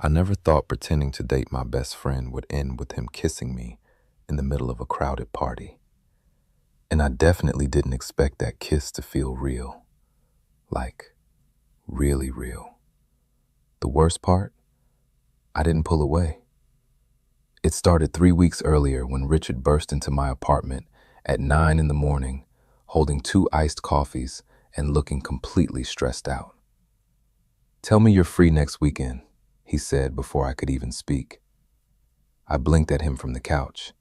I never thought pretending to date my best friend would end with him kissing me in the middle of a crowded party. And I definitely didn't expect that kiss to feel real. Like, really real. The worst part? I didn't pull away. It started 3 weeks earlier when Richard burst into my apartment at 9 in the morning, holding 2 iced coffees and looking completely stressed out. "Tell me you're free next weekend," he said before I could even speak. I blinked at him from the couch.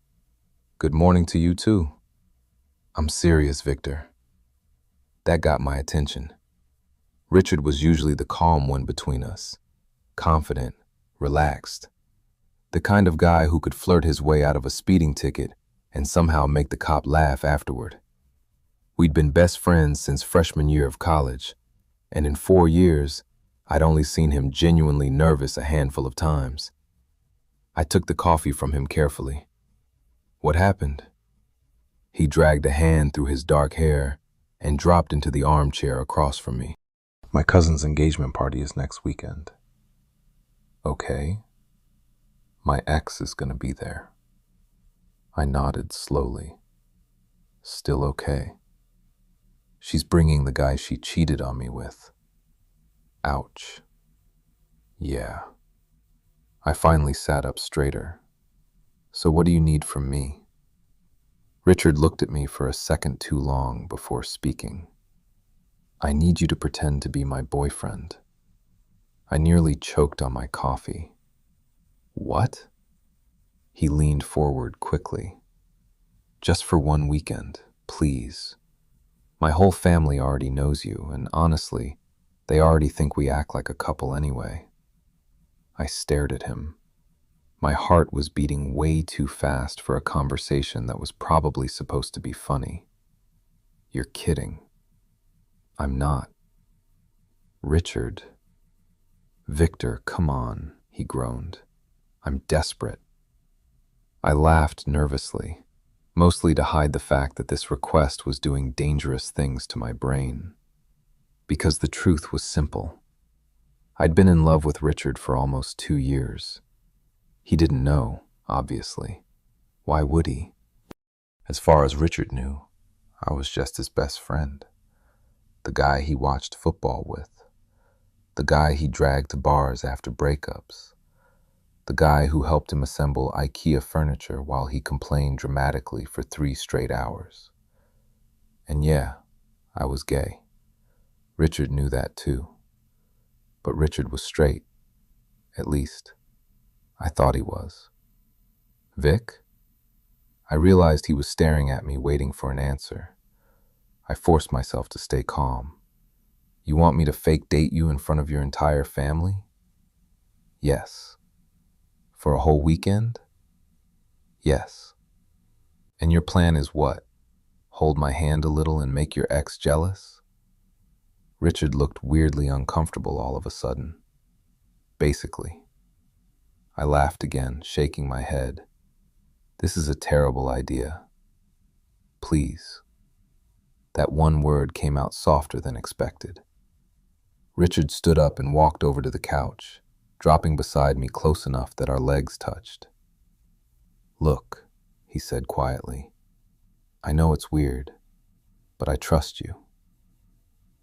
"Good morning to you too." "I'm serious, Victor." That got my attention. Richard was usually the calm one between us, confident, relaxed, the kind of guy who could flirt his way out of a speeding ticket and somehow make the cop laugh afterward. We'd been best friends since freshman year of college, and in 4 years, I'd only seen him genuinely nervous a handful of times. I took the coffee from him carefully. "What happened?" He dragged a hand through his dark hair and dropped into the armchair across from me. "My cousin's engagement party is next weekend." "Okay. My ex is gonna be there." I nodded slowly. "Still okay." "She's bringing the guy she cheated on me with." Ouch. Yeah. I finally sat up straighter. "So what do you need from me?" Richard looked at me for a second too long before speaking. "I need you to pretend to be my boyfriend." I nearly choked on my coffee. "What?" He leaned forward quickly. "Just for one weekend, please. My whole family already knows you, and honestly, they already think we act like a couple anyway." I stared at him. My heart was beating way too fast for a conversation that was probably supposed to be funny. "You're kidding." "I'm not." "Richard." "Victor, come on," he groaned. "I'm desperate." I laughed nervously, mostly to hide the fact that this request was doing dangerous things to my brain. Because the truth was simple. I'd been in love with Richard for almost 2 years. He didn't know, obviously. Why would he? As far as Richard knew, I was just his best friend. The guy he watched football with. The guy he dragged to bars after breakups. The guy who helped him assemble IKEA furniture while he complained dramatically for 3 straight hours. And yeah, I was gay. Richard knew that too. But Richard was straight. At least, I thought he was. "Vic?" I realized he was staring at me, waiting for an answer. I forced myself to stay calm. "You want me to fake date you in front of your entire family?" "Yes." "For a whole weekend?" "Yes." "And your plan is what? Hold my hand a little and make your ex jealous?" Richard looked weirdly uncomfortable all of a sudden. "Basically." I laughed again, shaking my head. "This is a terrible idea. Please." That one word came out softer than expected. Richard stood up and walked over to the couch, dropping beside me close enough that our legs touched. "Look," he said quietly. "I know it's weird, but I trust you."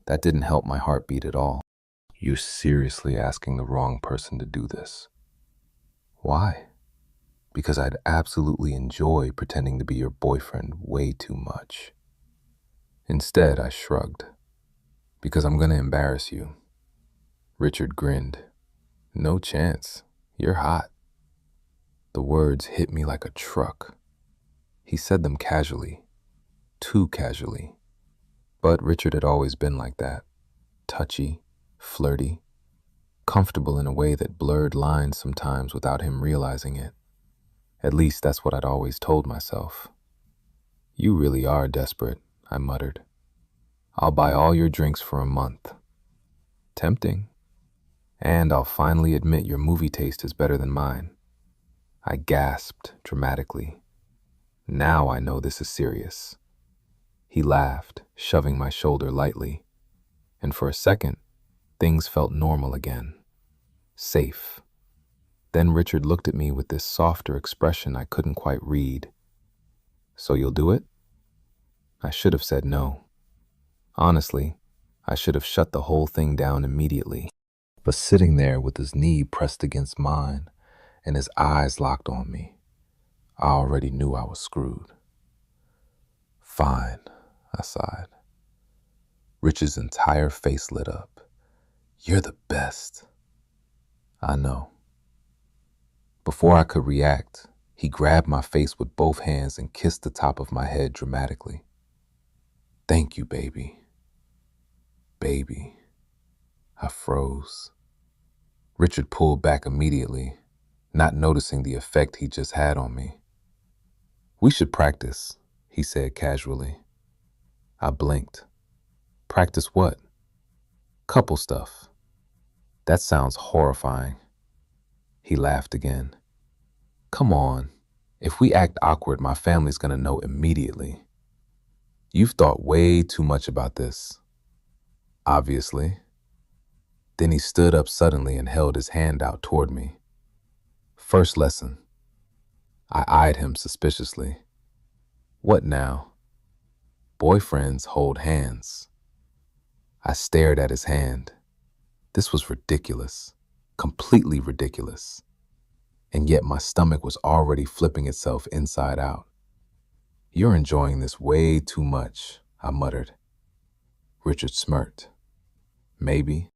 That didn't help my heartbeat at all. "You're seriously asking the wrong person to do this." "Why?" "Because I'd absolutely enjoy pretending to be your boyfriend way too much." Instead, I shrugged. "Because I'm gonna embarrass you." Richard grinned. "No chance. You're hot." The words hit me like a truck. He said them casually, too casually. But Richard had always been like that. Touchy, flirty, comfortable in a way that blurred lines sometimes without him realizing it. At least that's what I'd always told myself. "You really are desperate," I muttered. "I'll buy all your drinks for a month." Tempting. "And I'll finally admit your movie taste is better than mine." I gasped dramatically. "Now I know this is serious." He laughed, shoving my shoulder lightly, and for a second, things felt normal again. Safe. Then Richard looked at me with this softer expression I couldn't quite read. So you'll do it? I should have said no. Honestly, I should have shut the whole thing down immediately. But sitting there with his knee pressed against mine and his eyes locked on me, I already knew I was screwed. Fine, I sighed. Rich's entire face lit up. You're the best. I know. Before I could react, he grabbed my face with both hands and kissed the top of my head dramatically. Thank you, baby. Baby. I froze. Richard pulled back immediately, not noticing the effect he just had on me. We should practice, he said casually. I blinked. Practice what? Couple stuff. That sounds horrifying. He laughed again. Come on. If we act awkward, my family's gonna know immediately. You've thought way too much about this. Obviously. Then he stood up suddenly and held his hand out toward me. First lesson. I eyed him suspiciously. What now? Boyfriends hold hands. I stared at his hand. This was ridiculous. Completely ridiculous. And yet my stomach was already flipping itself inside out. You're enjoying this way too much, I muttered. Richard smirked. Maybe.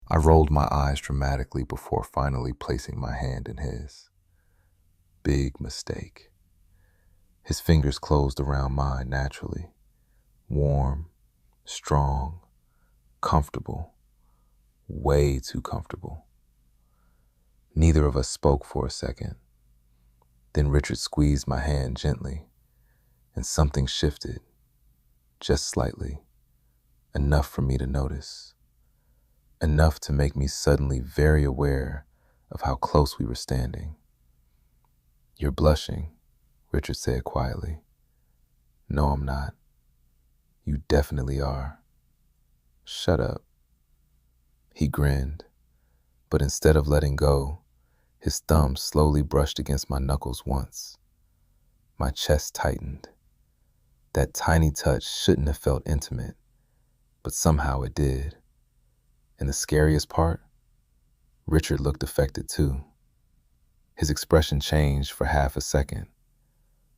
I rolled my eyes dramatically before finally placing my hand in his. Big mistake. His fingers closed around mine naturally. Warm, strong, comfortable. Way too comfortable. Neither of us spoke for a second. Then Richard squeezed my hand gently, and something shifted, just slightly, enough for me to notice, enough to make me suddenly very aware of how close we were standing. You're blushing, Richard said quietly. No, I'm not. You definitely are. Shut up. He grinned, but instead of letting go, his thumb slowly brushed against my knuckles once. My chest tightened. That tiny touch shouldn't have felt intimate, but somehow it did. And the scariest part? Richard looked affected too. His expression changed for half a second,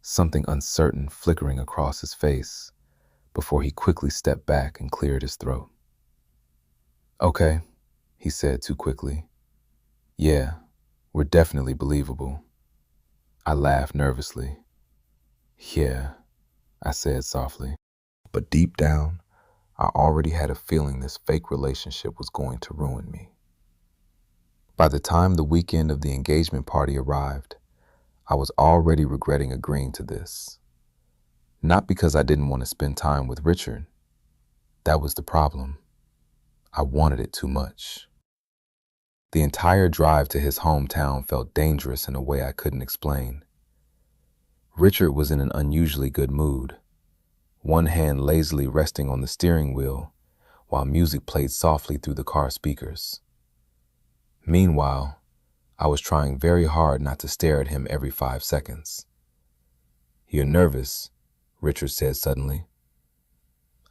something uncertain flickering across his face before he quickly stepped back and cleared his throat. Okay, he said too quickly. Yeah, we're definitely believable. I laughed nervously. Yeah, I said softly. But deep down, I already had a feeling this fake relationship was going to ruin me. By the time the weekend of the engagement party arrived, I was already regretting agreeing to this. Not because I didn't want to spend time with Richard. That was the problem. I wanted it too much. The entire drive to his hometown felt dangerous in a way I couldn't explain. Richard was in an unusually good mood, one hand lazily resting on the steering wheel while music played softly through the car speakers. Meanwhile, I was trying very hard not to stare at him every 5 seconds. You're nervous, Richard said suddenly.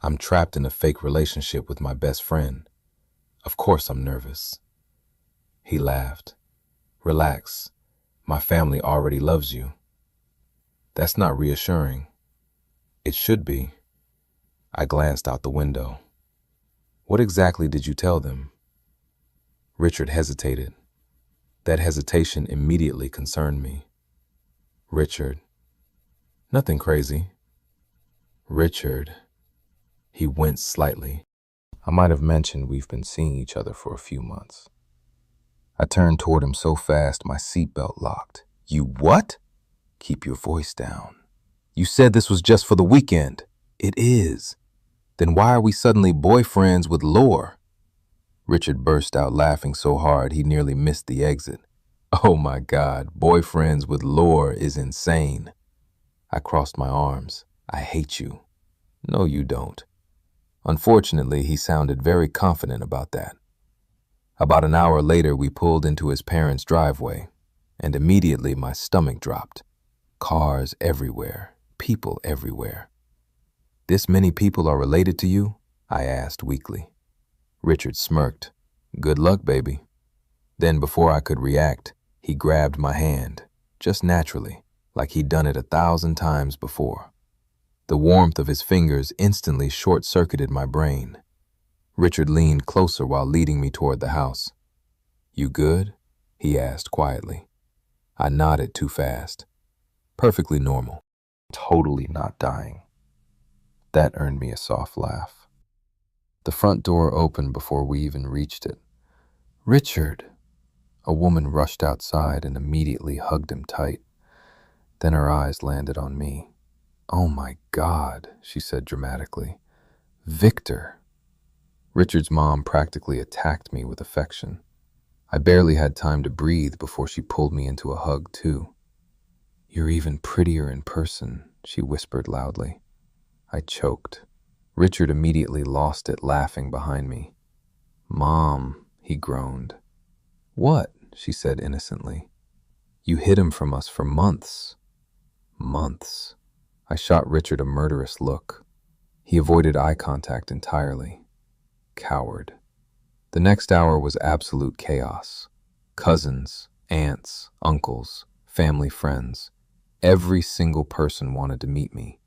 I'm trapped in a fake relationship with my best friend. Of course I'm nervous. He laughed. Relax. My family already loves you. That's not reassuring. It should be. I glanced out the window. What exactly did you tell them? Richard hesitated. That hesitation immediately concerned me. Richard. Nothing crazy. Richard. He winced slightly. I might have mentioned we've been seeing each other for a few months. I turned toward him so fast my seatbelt locked. You what? Keep your voice down. You said this was just for the weekend. It is. Then why are we suddenly boyfriends with Lore? Richard burst out laughing so hard he nearly missed the exit. Oh my God, boyfriends with Lore is insane. I crossed my arms. I hate you. No, you don't. Unfortunately, he sounded very confident about that. About an hour later, we pulled into his parents' driveway. And immediately my stomach dropped. Cars everywhere, people everywhere. "This many people are related to you?" I asked weakly. Richard smirked. "Good luck, baby." Then, before I could react, he grabbed my hand, just naturally, like he'd done it 1,000 times before. The warmth of his fingers instantly short-circuited my brain. Richard leaned closer while leading me toward the house. "You good?" he asked quietly. I nodded too fast. Perfectly normal. Totally not dying. That earned me a soft laugh. The front door opened before we even reached it. "Richard!" A woman rushed outside and immediately hugged him tight. Then her eyes landed on me. "Oh my God," she said dramatically. "Victor!" Richard's mom practically attacked me with affection. I barely had time to breathe before she pulled me into a hug, too. "You're even prettier in person," she whispered loudly. I choked. Richard immediately lost it, laughing behind me. "Mom," he groaned. "What?" she said innocently. "You hid him from us for months." Months. I shot Richard a murderous look. He avoided eye contact entirely. Coward. The next hour was absolute chaos. Cousins, aunts, uncles, family friends. Every single person wanted to meet me.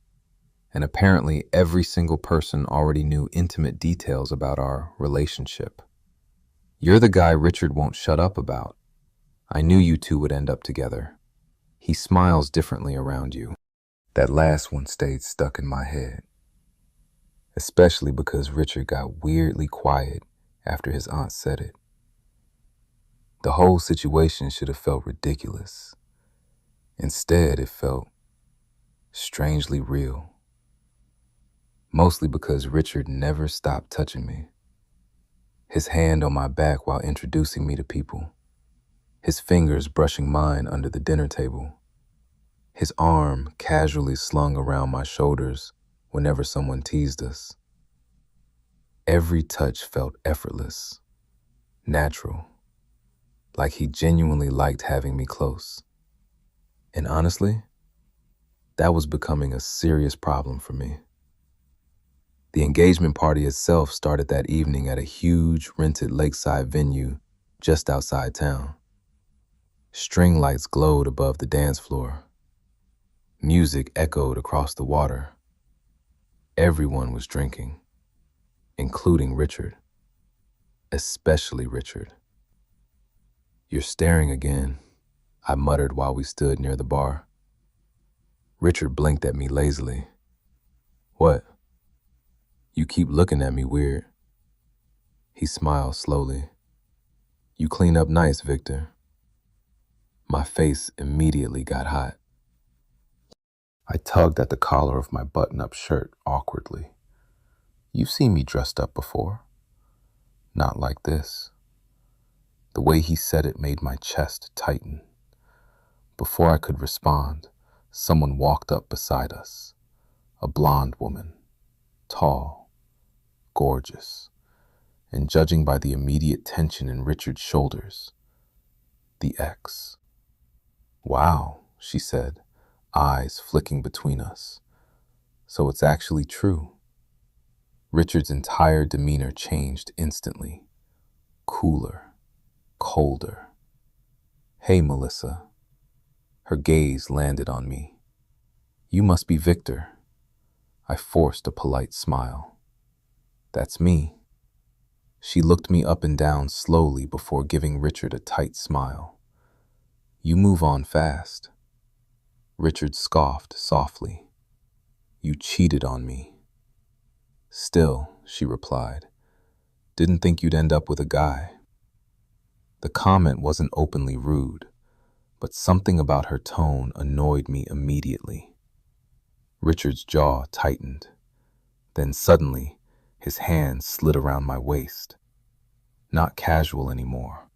And apparently every single person already knew intimate details about our relationship. "You're the guy Richard won't shut up about. I knew you two would end up together. He smiles differently around you." That last one stayed stuck in my head, especially because Richard got weirdly quiet after his aunt said it. The whole situation should have felt ridiculous. Instead, it felt strangely real. Mostly because Richard never stopped touching me. His hand on my back while introducing me to people. His fingers brushing mine under the dinner table. His arm casually slung around my shoulders whenever someone teased us. Every touch felt effortless, natural, like he genuinely liked having me close. And honestly, that was becoming a serious problem for me. The engagement party itself started that evening at a huge rented lakeside venue just outside town. String lights glowed above the dance floor. Music echoed across the water. Everyone was drinking, including Richard. Especially Richard. "You're staring again," I muttered while we stood near the bar. Richard blinked at me lazily. "What? You keep looking at me weird." He smiled slowly. "You clean up nice, Victor." My face immediately got hot. I tugged at the collar of my button-up shirt awkwardly. "You've seen me dressed up before. Not like this." The way he said it made my chest tighten. Before I could respond, someone walked up beside us. A blonde woman, tall, gorgeous, and judging by the immediate tension in Richard's shoulders, the ex. "Wow," she said, eyes flicking between us. "So it's actually true." Richard's entire demeanor changed instantly. Cooler, colder. "Hey, Melissa." Her gaze landed on me. "You must be Victor." I forced a polite smile. "That's me." She looked me up and down slowly before giving Richard a tight smile. "You move on fast." Richard scoffed softly. "You cheated on me." "Still," she replied, "didn't think you'd end up with a guy." The comment wasn't openly rude, but something about her tone annoyed me immediately. Richard's jaw tightened. Then suddenly, his hand slid around my waist. Not casual anymore.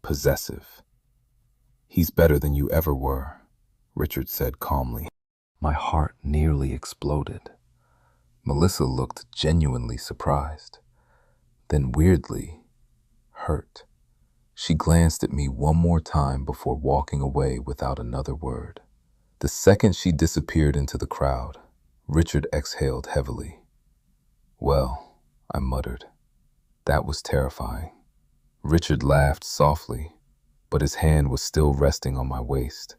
Possessive. "He's better than you ever were," Richard said calmly. My heart nearly exploded. Melissa looked genuinely surprised, then weirdly hurt. She glanced at me one more time before walking away without another word. The second she disappeared into the crowd, Richard exhaled heavily. "Well," I muttered, "that was terrifying." Richard laughed softly, but his hand was still resting on my waist,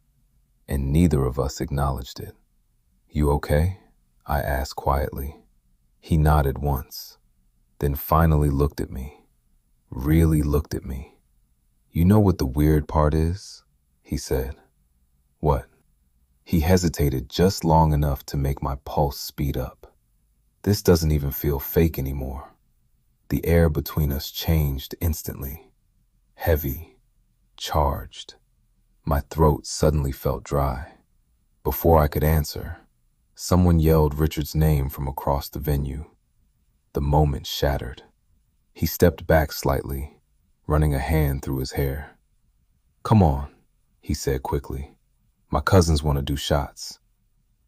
and neither of us acknowledged it. "You okay?" I asked quietly. He nodded once, then finally looked at me, really looked at me. "You know what the weird part is?" he said. "What?" He hesitated just long enough to make my pulse speed up. "This doesn't even feel fake anymore." The air between us changed instantly. Heavy, charged. My throat suddenly felt dry. Before I could answer, someone yelled Richard's name from across the venue. The moment shattered. He stepped back slightly, running a hand through his hair. "Come on," he said quickly. "My cousins want to do shots."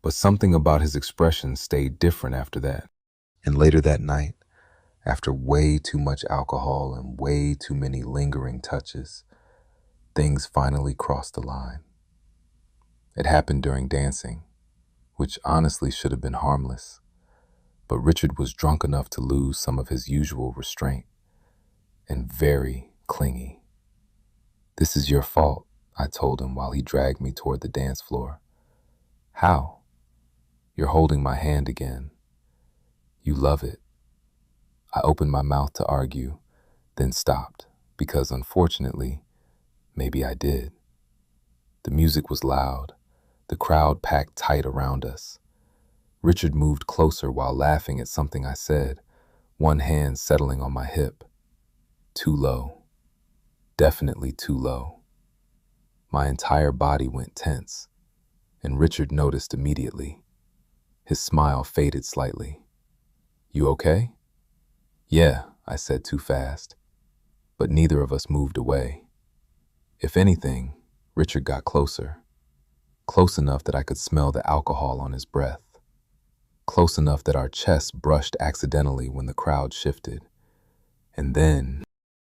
But something about his expression stayed different after that. And later that night, after way too much alcohol and way too many lingering touches, things finally crossed the line. It happened during dancing, which honestly should have been harmless, but Richard was drunk enough to lose some of his usual restraint, and very clingy. "This is your fault," I told him while he dragged me toward the dance floor. "How?" "You're holding my hand again. You love it." I opened my mouth to argue, then stopped, because unfortunately, maybe I did. The music was loud, the crowd packed tight around us. Richard moved closer while laughing at something I said, one hand settling on my hip. Too low. Definitely too low. My entire body went tense, and Richard noticed immediately. His smile faded slightly. "You okay?" "Yeah," I said too fast, but neither of us moved away. If anything, Richard got closer. Close enough that I could smell the alcohol on his breath. Close enough that our chests brushed accidentally when the crowd shifted. And then,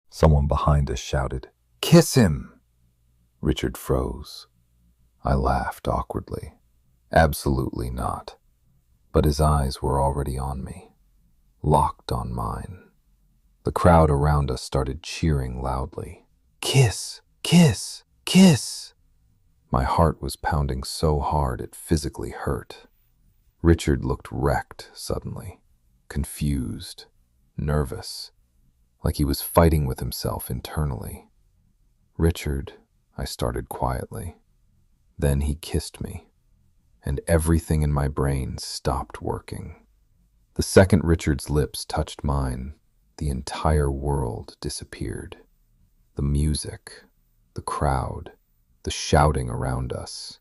someone behind us shouted, "Kiss him!" Richard froze. I laughed awkwardly. Absolutely not. But his eyes were already on me, locked on mine. The crowd around us started cheering loudly. "Kiss! Kiss! Kiss!" My heart was pounding so hard it physically hurt. Richard looked wrecked suddenly, confused, nervous, like he was fighting with himself internally. "Richard," I started quietly. Then he kissed me, and everything in my brain stopped working. The second Richard's lips touched mine, the entire world disappeared. The music, the crowd, the shouting around us,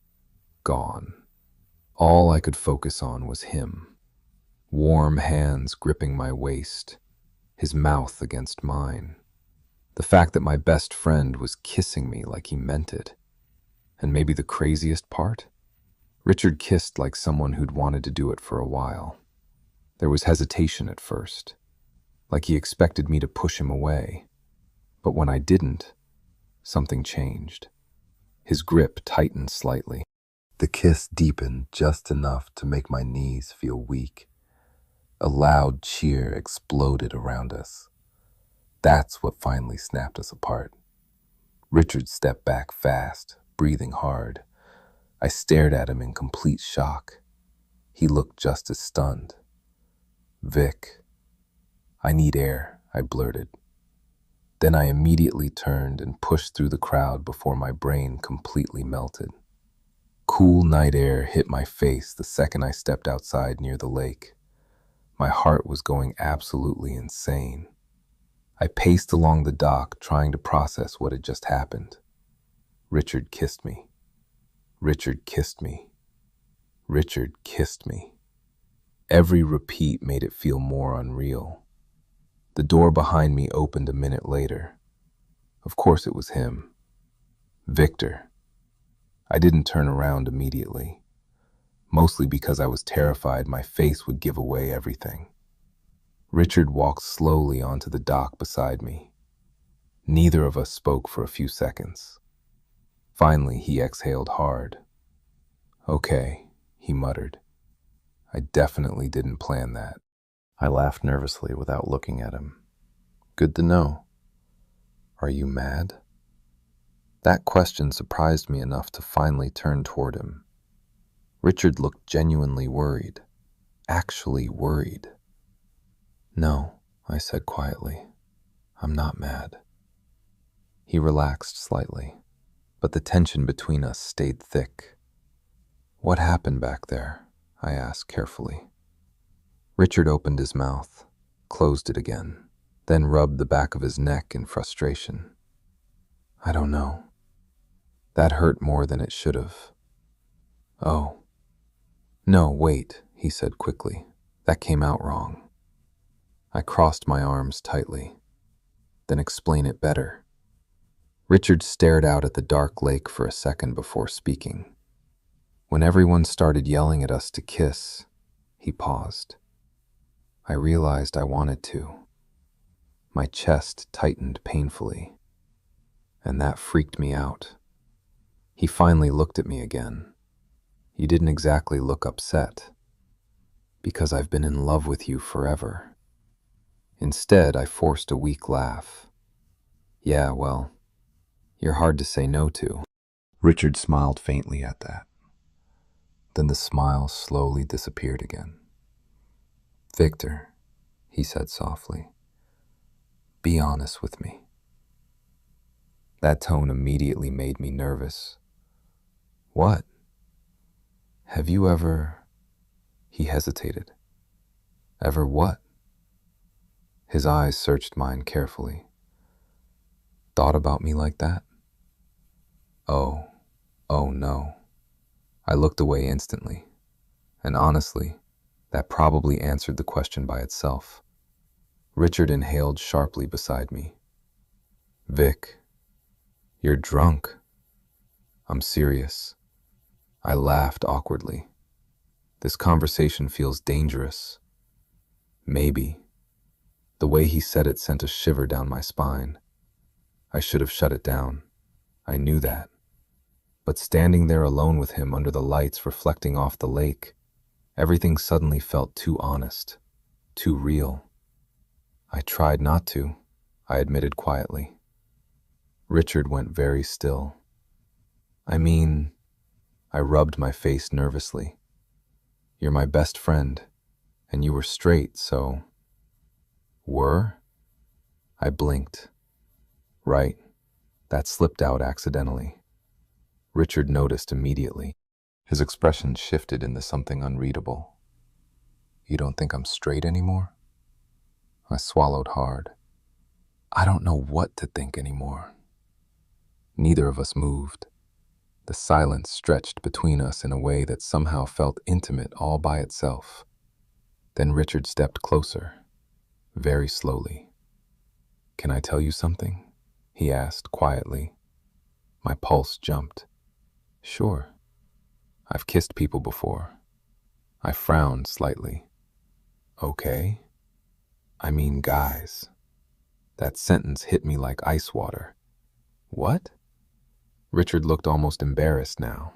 gone. All I could focus on was him. Warm hands gripping my waist, his mouth against mine. The fact that my best friend was kissing me like he meant it. And maybe the craziest part? Richard kissed like someone who'd wanted to do it for a while. There was hesitation at first, like he expected me to push him away. But when I didn't, something changed. His grip tightened slightly. The kiss deepened just enough to make my knees feel weak. A loud cheer exploded around us. That's what finally snapped us apart. Richard stepped back fast, breathing hard. I stared at him in complete shock. He looked just as stunned. "Vic, I need air," I blurted. Then I immediately turned and pushed through the crowd before my brain completely melted. Cool night air hit my face the second I stepped outside near the lake. My heart was going absolutely insane. I paced along the dock trying to process what had just happened. Richard kissed me. Richard kissed me. Richard kissed me. Every repeat made it feel more unreal. The door behind me opened a minute later. Of course it was him. Victor. I didn't turn around immediately, mostly because I was terrified my face would give away everything. Richard walked slowly onto the dock beside me. Neither of us spoke for a few seconds. Finally, he exhaled hard. "Okay," he muttered. "I definitely didn't plan that." I laughed nervously without looking at him. "Good to know. Are you mad?" That question surprised me enough to finally turn toward him. Richard looked genuinely worried. Actually worried. "No," I said quietly. "I'm not mad." He relaxed slightly, but the tension between us stayed thick. "What happened back there?" I asked carefully. Richard opened his mouth, closed it again, then rubbed the back of his neck in frustration. "I don't know. That hurt more than it should have." "Oh. No, wait," he said quickly. "That came out wrong." I crossed my arms tightly. "Then explain it better." Richard stared out at the dark lake for a second before speaking. When everyone started yelling at us to kiss, he paused. I realized I wanted to. My chest tightened painfully, and that freaked me out. He finally looked at me again. "You didn't exactly look upset, because I've been in love with you forever." Instead, I forced a weak laugh. "Yeah, well, you're hard to say no to." Richard smiled faintly at that. Then the smile slowly disappeared again. "Victor," he said softly, "be honest with me." That tone immediately made me nervous. "What?" "Have you ever—" He hesitated. "Ever what?" His eyes searched mine carefully. "Thought about me like that?" Oh, oh no. I looked away instantly. And honestly, that probably answered the question by itself. Richard inhaled sharply beside me. "Vic, you're drunk." "I'm serious." I laughed awkwardly. "This conversation feels dangerous." "Maybe." The way he said it sent a shiver down my spine. I should have shut it down. I knew that. But standing there alone with him under the lights reflecting off the lake, everything suddenly felt too honest, too real. "I tried not to," I admitted quietly. Richard went very still. "I mean," I rubbed my face nervously. "You're my best friend, and you were straight, so—" "Were?" I blinked. "Right. That slipped out accidentally." Richard noticed immediately. His expression shifted into something unreadable. "You don't think I'm straight anymore?" I swallowed hard. I don't know what to think anymore. Neither of us moved. The silence stretched between us in a way that somehow felt intimate all by itself. Then Richard stepped closer, very slowly. "Can I tell you something?" he asked quietly. My pulse jumped. "Sure. I've kissed people before." I frowned slightly. "Okay. I mean guys." That sentence hit me like ice water. "What?" Richard looked almost embarrassed now.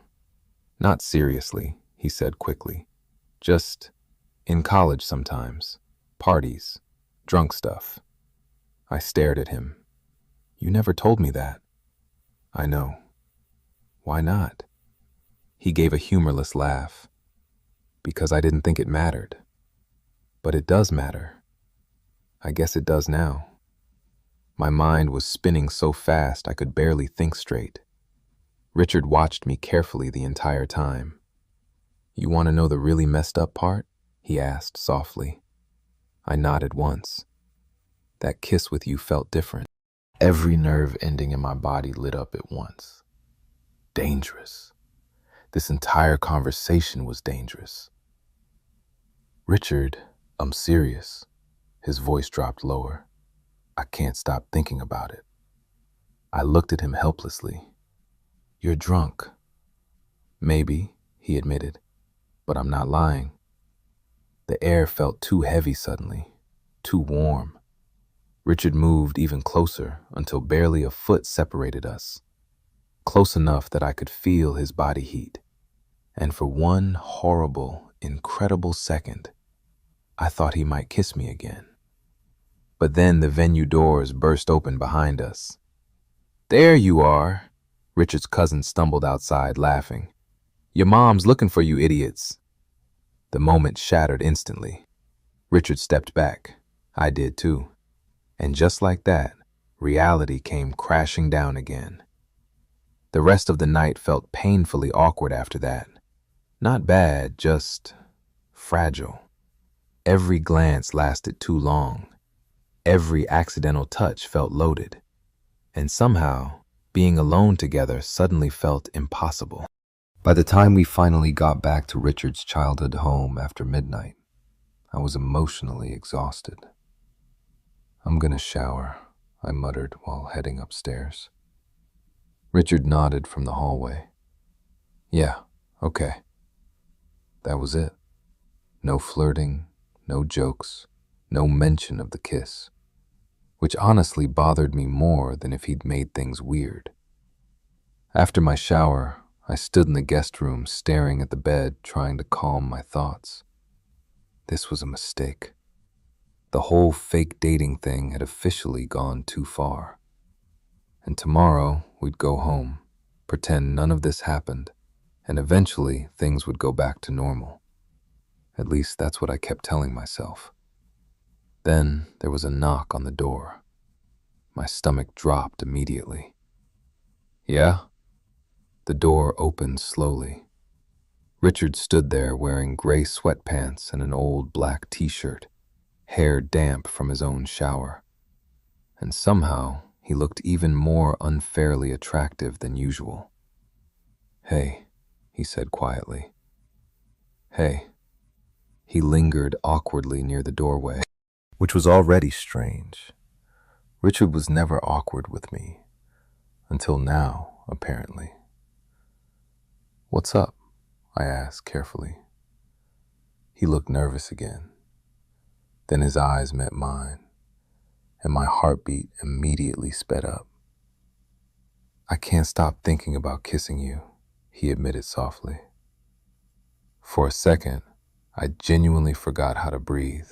"Not seriously," he said quickly. "Just in college sometimes. Parties. Drunk stuff." I stared at him. "You never told me that." "I know." "Why not?" He gave a humorless laugh. "Because I didn't think it mattered." "But it does matter." "I guess it does now." My mind was spinning so fast I could barely think straight. Richard watched me carefully the entire time. "You want to know the really messed up part?" he asked softly. I nodded once. "That kiss with you felt different." Every nerve ending in my body lit up at once. Dangerous. This entire conversation was dangerous. "Richard, I'm serious." His voice dropped lower. "I can't stop thinking about it." I looked at him helplessly. "You're drunk." "Maybe," he admitted, "but I'm not lying." The air felt too heavy suddenly, too warm. Richard moved even closer until barely a foot separated us, close enough that I could feel his body heat. And for one horrible, incredible second, I thought he might kiss me again. But then the venue doors burst open behind us. "There you are!" Richard's cousin stumbled outside, laughing. "Your mom's looking for you idiots." The moment shattered instantly. Richard stepped back. I did too. And just like that, reality came crashing down again. The rest of the night felt painfully awkward after that. Not bad, just fragile. Every glance lasted too long. Every accidental touch felt loaded. And somehow, being alone together suddenly felt impossible. By the time we finally got back to Richard's childhood home after midnight, I was emotionally exhausted. "I'm gonna shower," I muttered while heading upstairs. Richard nodded from the hallway. "Yeah, okay." That was it. No flirting, no jokes, no mention of the kiss, which honestly bothered me more than if he'd made things weird. After my shower, I stood in the guest room staring at the bed, trying to calm my thoughts. This was a mistake. The whole fake dating thing had officially gone too far. And tomorrow, we'd go home, pretend none of this happened, and eventually things would go back to normal. At least that's what I kept telling myself. Then there was a knock on the door. My stomach dropped immediately. "Yeah?" The door opened slowly. Richard stood there wearing gray sweatpants and an old black t-shirt, hair damp from his own shower. And somehow, he looked even more unfairly attractive than usual. "Hey," he said quietly. "Hey." He lingered awkwardly near the doorway, which was already strange. Richard was never awkward with me, until now, apparently. "What's up?" I asked carefully. He looked nervous again. Then his eyes met mine, and my heartbeat immediately sped up. "I can't stop thinking about kissing you," he admitted softly. For a second, I genuinely forgot how to breathe.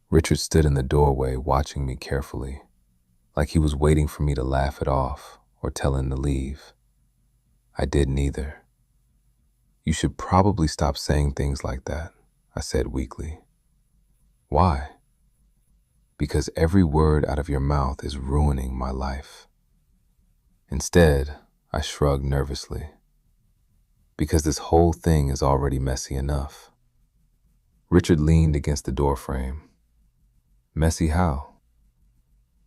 Richard stood in the doorway watching me carefully, like he was waiting for me to laugh it off or tell him to leave. I did neither. "You should probably stop saying things like that," I said weakly. "Why?" "Because every word out of your mouth is ruining my life." Instead, I shrugged nervously. "Because this whole thing is already messy enough." Richard leaned against the doorframe. "Messy how?"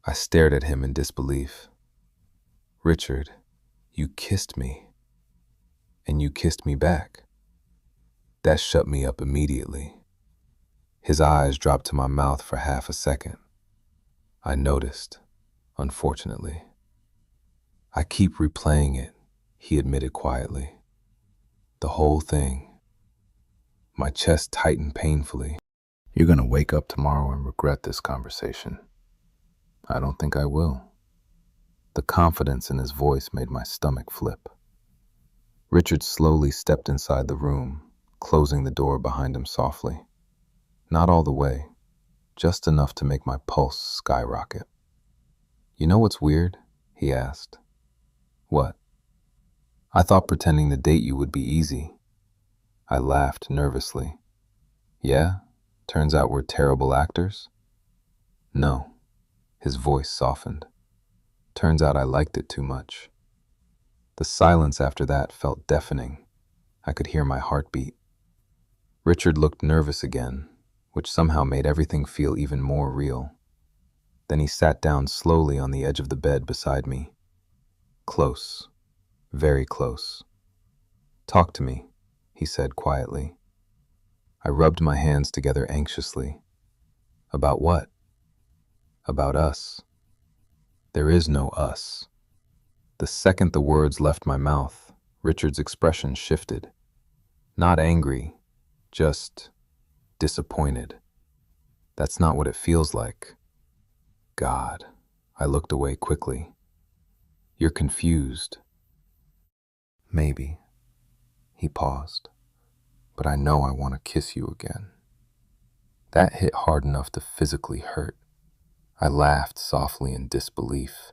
I stared at him in disbelief. "Richard, you kissed me. And you kissed me back." That shut me up immediately. His eyes dropped to my mouth for half a second. I noticed, unfortunately. "I keep replaying it," he admitted quietly. "The whole thing." My chest tightened painfully. "You're gonna wake up tomorrow and regret this conversation." "I don't think I will." The confidence in his voice made my stomach flip. Richard slowly stepped inside the room, closing the door behind him softly. Not all the way, just enough to make my pulse skyrocket. "You know what's weird?" he asked. "What?" "I thought pretending to date you would be easy." I laughed nervously. "Yeah? Turns out we're terrible actors?" "No." His voice softened. "Turns out I liked it too much." The silence after that felt deafening. I could hear my heartbeat. Richard looked nervous again, which somehow made everything feel even more real. Then he sat down slowly on the edge of the bed beside me. Close, very close. "Talk to me," he said quietly. I rubbed my hands together anxiously. "About what?" "About us." "There is no us." The second the words left my mouth, Richard's expression shifted. Not angry, just disappointed. "That's not what it feels like." God. I looked away quickly. You're confused. Maybe. He paused. But I know I want to kiss you again. That hit hard enough to physically hurt. I laughed softly in disbelief.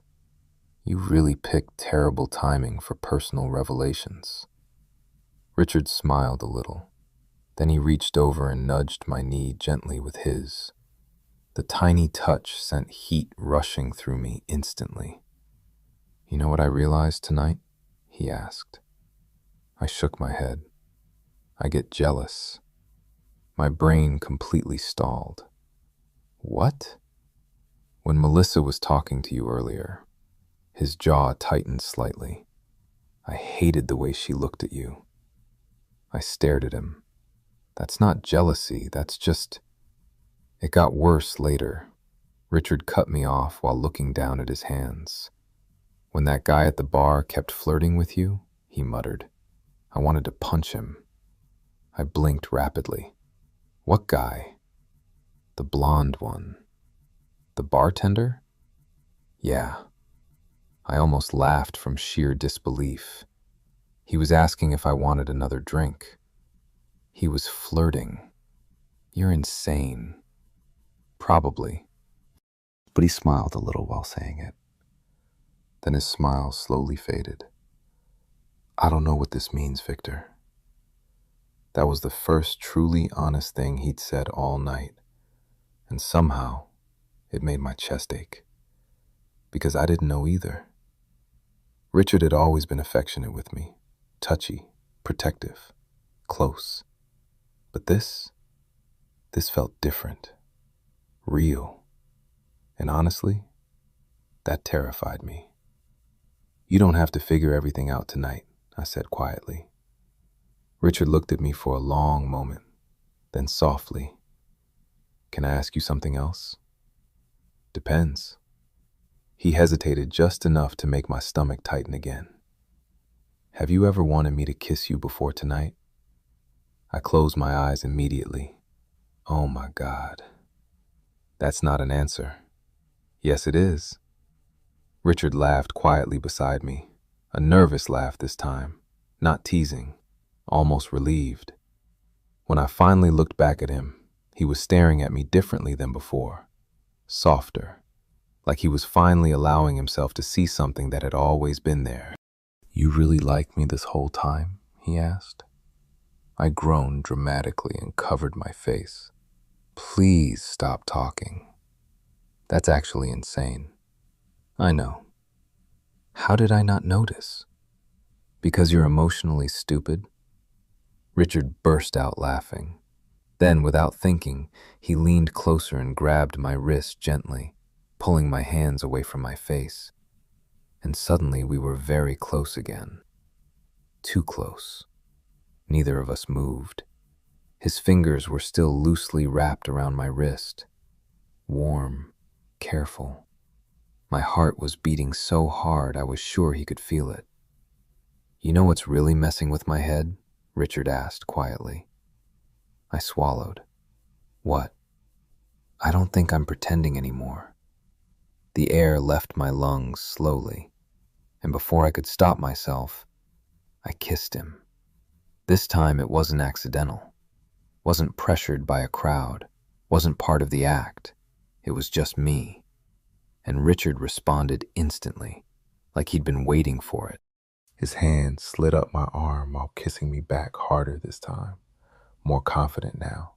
You really picked terrible timing for personal revelations. Richard smiled a little. Then he reached over and nudged my knee gently with his. The tiny touch sent heat rushing through me instantly. You know what I realized tonight? He asked. I shook my head. I get jealous. My brain completely stalled. What? When Melissa was talking to you earlier, his jaw tightened slightly. I hated the way she looked at you. I stared at him. That's not jealousy, that's just... It got worse later. Richard cut me off while looking down at his hands. When that guy at the bar kept flirting with you, he muttered. I wanted to punch him. I blinked rapidly. What guy? The blonde one. The bartender? Yeah. I almost laughed from sheer disbelief. He was asking if I wanted another drink. He was flirting. You're insane. Probably. But he smiled a little while saying it. Then his smile slowly faded. I don't know what this means, Victor. That was the first truly honest thing he'd said all night, and somehow it made my chest ache. Because I didn't know either. Richard had always been affectionate with me, touchy, protective, close. But this felt different, real. And honestly, that terrified me. You don't have to figure everything out tonight, I said quietly. Richard looked at me for a long moment, then softly. Can I ask you something else? Depends. He hesitated just enough to make my stomach tighten again. Have you ever wanted me to kiss you before tonight? I closed my eyes immediately. Oh my God. That's not an answer. Yes, it is. Richard laughed quietly beside me, a nervous laugh this time, not teasing, almost relieved. When I finally looked back at him, he was staring at me differently than before, softer, like he was finally allowing himself to see something that had always been there. You really liked me this whole time? He asked. I groaned dramatically and covered my face. Please stop talking. That's actually insane. I know. How did I not notice? Because you're emotionally stupid? Richard burst out laughing. Then, without thinking, he leaned closer and grabbed my wrist gently, pulling my hands away from my face. And suddenly we were very close again. Too close. Neither of us moved. His fingers were still loosely wrapped around my wrist. Warm, careful. My heart was beating so hard I was sure he could feel it. You know what's really messing with my head? Richard asked quietly. I swallowed. What? I don't think I'm pretending anymore. The air left my lungs slowly, and before I could stop myself, I kissed him. This time it wasn't accidental, wasn't pressured by a crowd, wasn't part of the act. It was just me. And Richard responded instantly, like he'd been waiting for it. His hand slid up my arm while kissing me back harder this time, more confident now.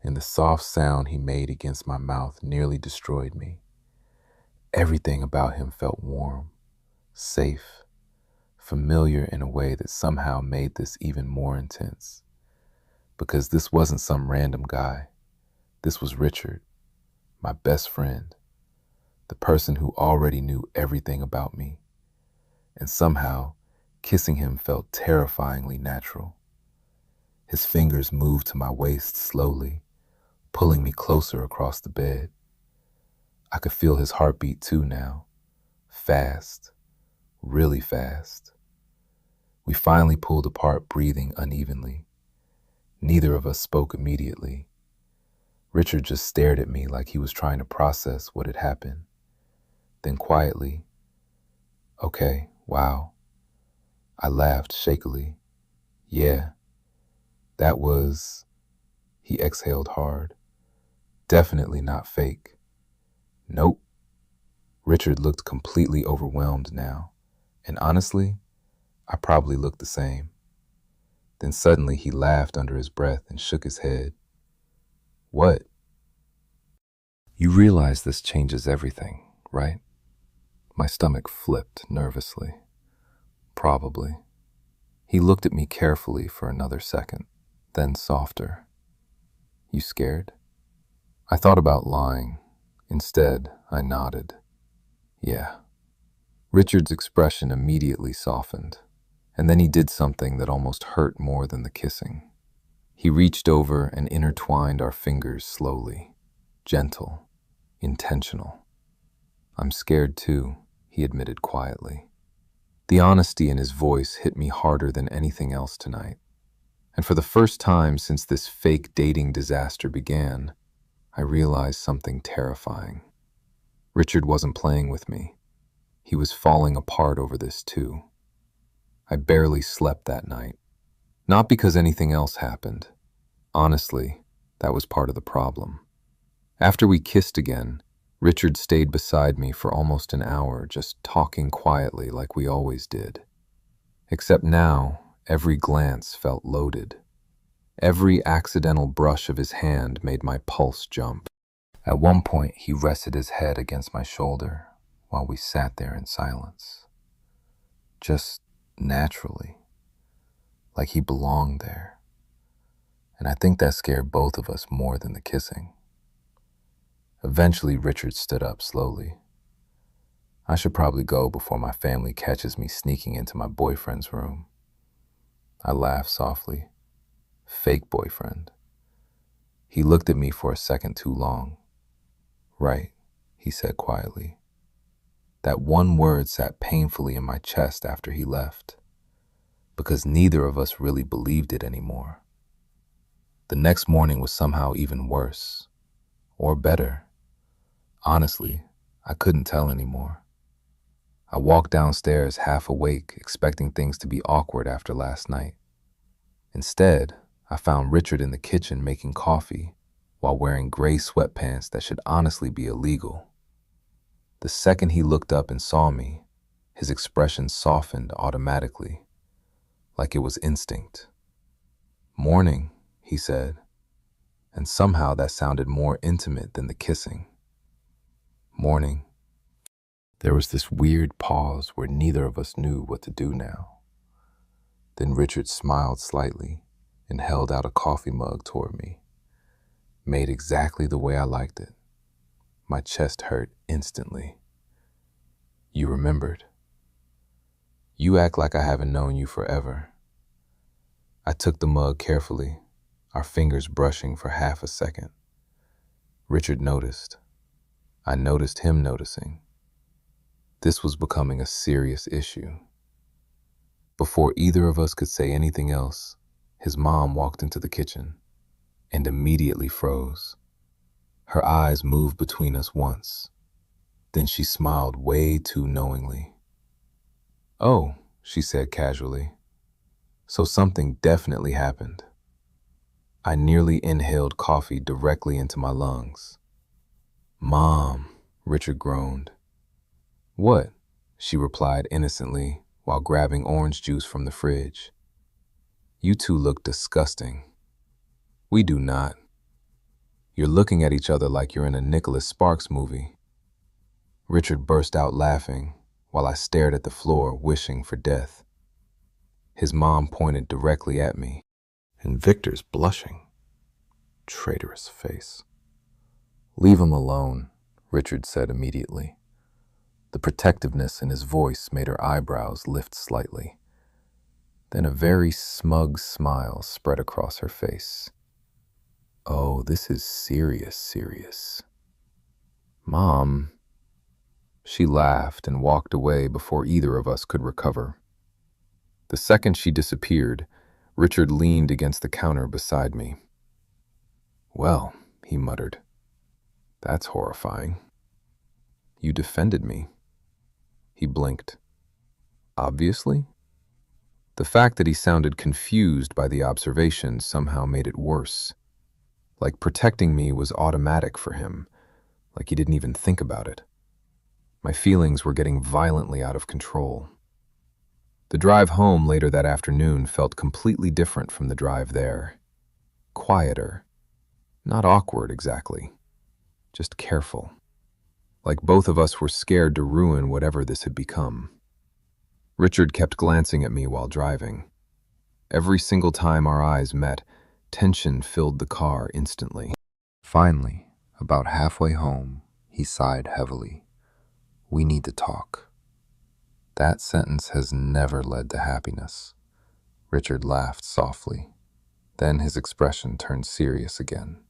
And the soft sound he made against my mouth nearly destroyed me. Everything about him felt warm, safe, familiar in a way that somehow made this even more intense. Because this wasn't some random guy. This was Richard, my best friend, the person who already knew everything about me. And somehow, kissing him felt terrifyingly natural. His fingers moved to my waist slowly, pulling me closer across the bed. I could feel his heartbeat too now, fast, really fast. We finally pulled apart, breathing unevenly. Neither of us spoke immediately. Richard just stared at me like he was trying to process what had happened. Then quietly, "Okay, wow." I laughed shakily. "Yeah, that was..." He exhaled hard. "Definitely not fake." "Nope." Richard looked completely overwhelmed now, and honestly, I probably looked the same. Then suddenly he laughed under his breath and shook his head. "What?" "You realize this changes everything, right?" My stomach flipped nervously. "Probably." He looked at me carefully for another second, then softer. "You scared?" I thought about lying. Instead, I nodded. "Yeah." Richard's expression immediately softened, and then he did something that almost hurt more than the kissing. He reached over and intertwined our fingers slowly, gentle, intentional. "I'm scared too," he admitted quietly. The honesty in his voice hit me harder than anything else tonight. And for the first time since this fake dating disaster began, I realized something terrifying. Richard wasn't playing with me. He was falling apart over this too. I barely slept that night. Not because anything else happened. Honestly, that was part of the problem. After we kissed again, Richard stayed beside me for almost an hour, just talking quietly like we always did. Except now, every glance felt loaded. Every accidental brush of his hand made my pulse jump. At one point, he rested his head against my shoulder while we sat there in silence. Just naturally, like he belonged there. And I think that scared both of us more than the kissing. Eventually, Richard stood up slowly. "I should probably go before my family catches me sneaking into my boyfriend's room." I laughed softly. "Fake boyfriend." He looked at me for a second too long. "Right," he said quietly. That one word sat painfully in my chest after he left, because neither of us really believed it anymore. The next morning was somehow even worse, or better. Honestly, I couldn't tell anymore. I walked downstairs half awake, expecting things to be awkward after last night. Instead, I found Richard in the kitchen making coffee while wearing gray sweatpants that should honestly be illegal. The second he looked up and saw me, his expression softened automatically, like it was instinct. "Morning," he said, and somehow that sounded more intimate than the kissing. "Morning." There was this weird pause where neither of us knew what to do now. Then Richard smiled slightly and held out a coffee mug toward me, made exactly the way I liked it. My chest hurt instantly. "You remembered." "You act like I haven't known you forever." I took the mug carefully, our fingers brushing for half a second. Richard noticed. I noticed him noticing. This was becoming a serious issue. Before either of us could say anything else, his mom walked into the kitchen and immediately froze. Her eyes moved between us once. Then she smiled way too knowingly. "Oh," she said casually. "So something definitely happened." I nearly inhaled coffee directly into my lungs. "Mom," Richard groaned. "What?" she replied innocently while grabbing orange juice from the fridge. "You two look disgusting." "We do not." "You're looking at each other like you're in a Nicholas Sparks movie." Richard burst out laughing while I stared at the floor, wishing for death. His mom pointed directly at me, and Victor's blushing. Traitorous face. "Leave him alone," Richard said immediately. The protectiveness in his voice made her eyebrows lift slightly. Then a very smug smile spread across her face. "Oh, this is serious. Mom." She laughed and walked away before either of us could recover. The second she disappeared, Richard leaned against the counter beside me. "Well," he muttered. That's horrifying. You defended me. He blinked. Obviously? The fact that he sounded confused by the observation somehow made it worse. Like protecting me was automatic for him, like he didn't even think about it. My feelings were getting violently out of control. The drive home later that afternoon felt completely different from the drive there. Quieter. Not awkward exactly. Just careful. Like both of us were scared to ruin whatever this had become. Richard kept glancing at me while driving. Every single time our eyes met, tension filled the car instantly. Finally, about halfway home, he sighed heavily. We need to talk. That sentence has never led to happiness. Richard laughed softly. Then his expression turned serious again.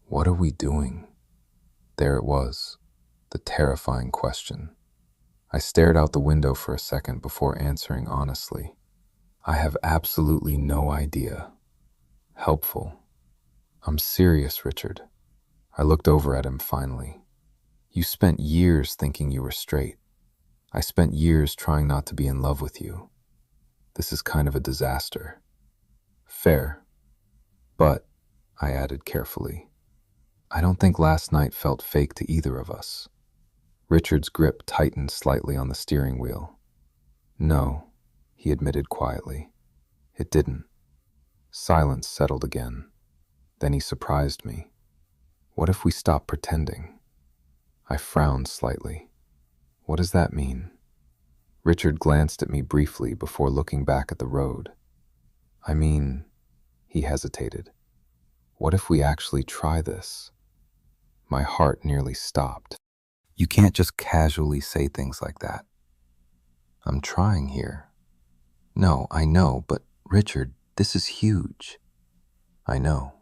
What are we doing? There it was, the terrifying question. I stared out the window for a second before answering honestly. I have absolutely no idea. Helpful. I'm serious, Richard. I looked over at him finally. You spent years thinking you were straight. I spent years trying not to be in love with you. This is kind of a disaster. Fair. But, I added carefully, I don't think last night felt fake to either of us. Richard's grip tightened slightly on the steering wheel. No, he admitted quietly. It didn't. Silence settled again. Then he surprised me. What if we stopped pretending? I frowned slightly. What does that mean? Richard glanced at me briefly before looking back at the road. I mean, he hesitated. What if we actually try this? My heart nearly stopped. You can't just casually say things like that. I'm trying here. No, I know, but Richard, this is huge. I know.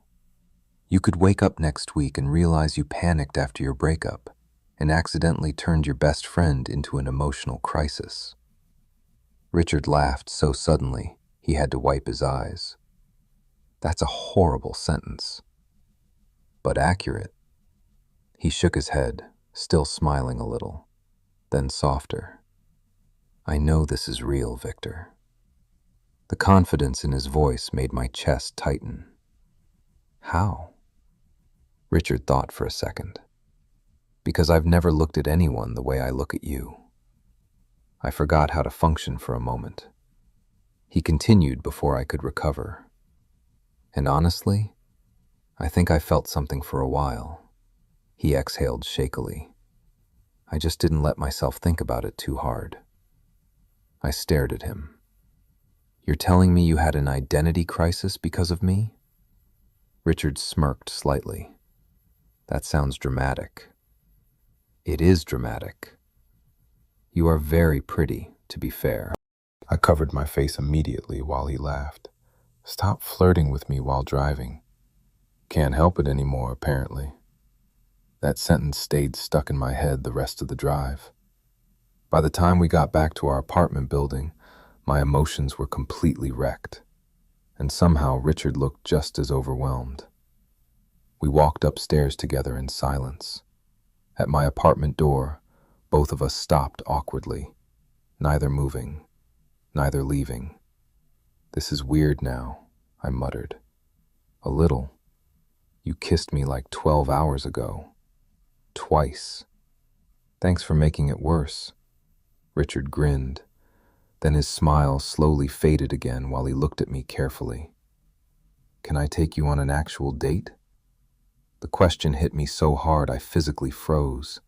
You could wake up next week and realize you panicked after your breakup and accidentally turned your best friend into an emotional crisis. Richard laughed so suddenly he had to wipe his eyes. That's a horrible sentence, but accurate. He shook his head, still smiling a little, then softer. I know this is real, Victor. The confidence in his voice made my chest tighten. How? Richard thought for a second. Because I've never looked at anyone the way I look at you. I forgot how to function for a moment. He continued before I could recover. And honestly, I think I felt something for a while. He exhaled shakily. I just didn't let myself think about it too hard. I stared at him. You're telling me you had an identity crisis because of me? Richard smirked slightly. That sounds dramatic. It is dramatic. You are very pretty, to be fair. I covered my face immediately while he laughed. Stop flirting with me while driving. Can't help it anymore, apparently. That sentence stayed stuck in my head the rest of the drive. By the time we got back to our apartment building, my emotions were completely wrecked. And somehow Richard looked just as overwhelmed. We walked upstairs together in silence. At my apartment door, both of us stopped awkwardly, neither moving, neither leaving. This is weird now, I muttered. A little. You kissed me like 12 hours ago. Twice. Thanks for making it worse. Richard grinned. Then his smile slowly faded again while he looked at me carefully. Can I take you on an actual date? The question hit me so hard I physically froze.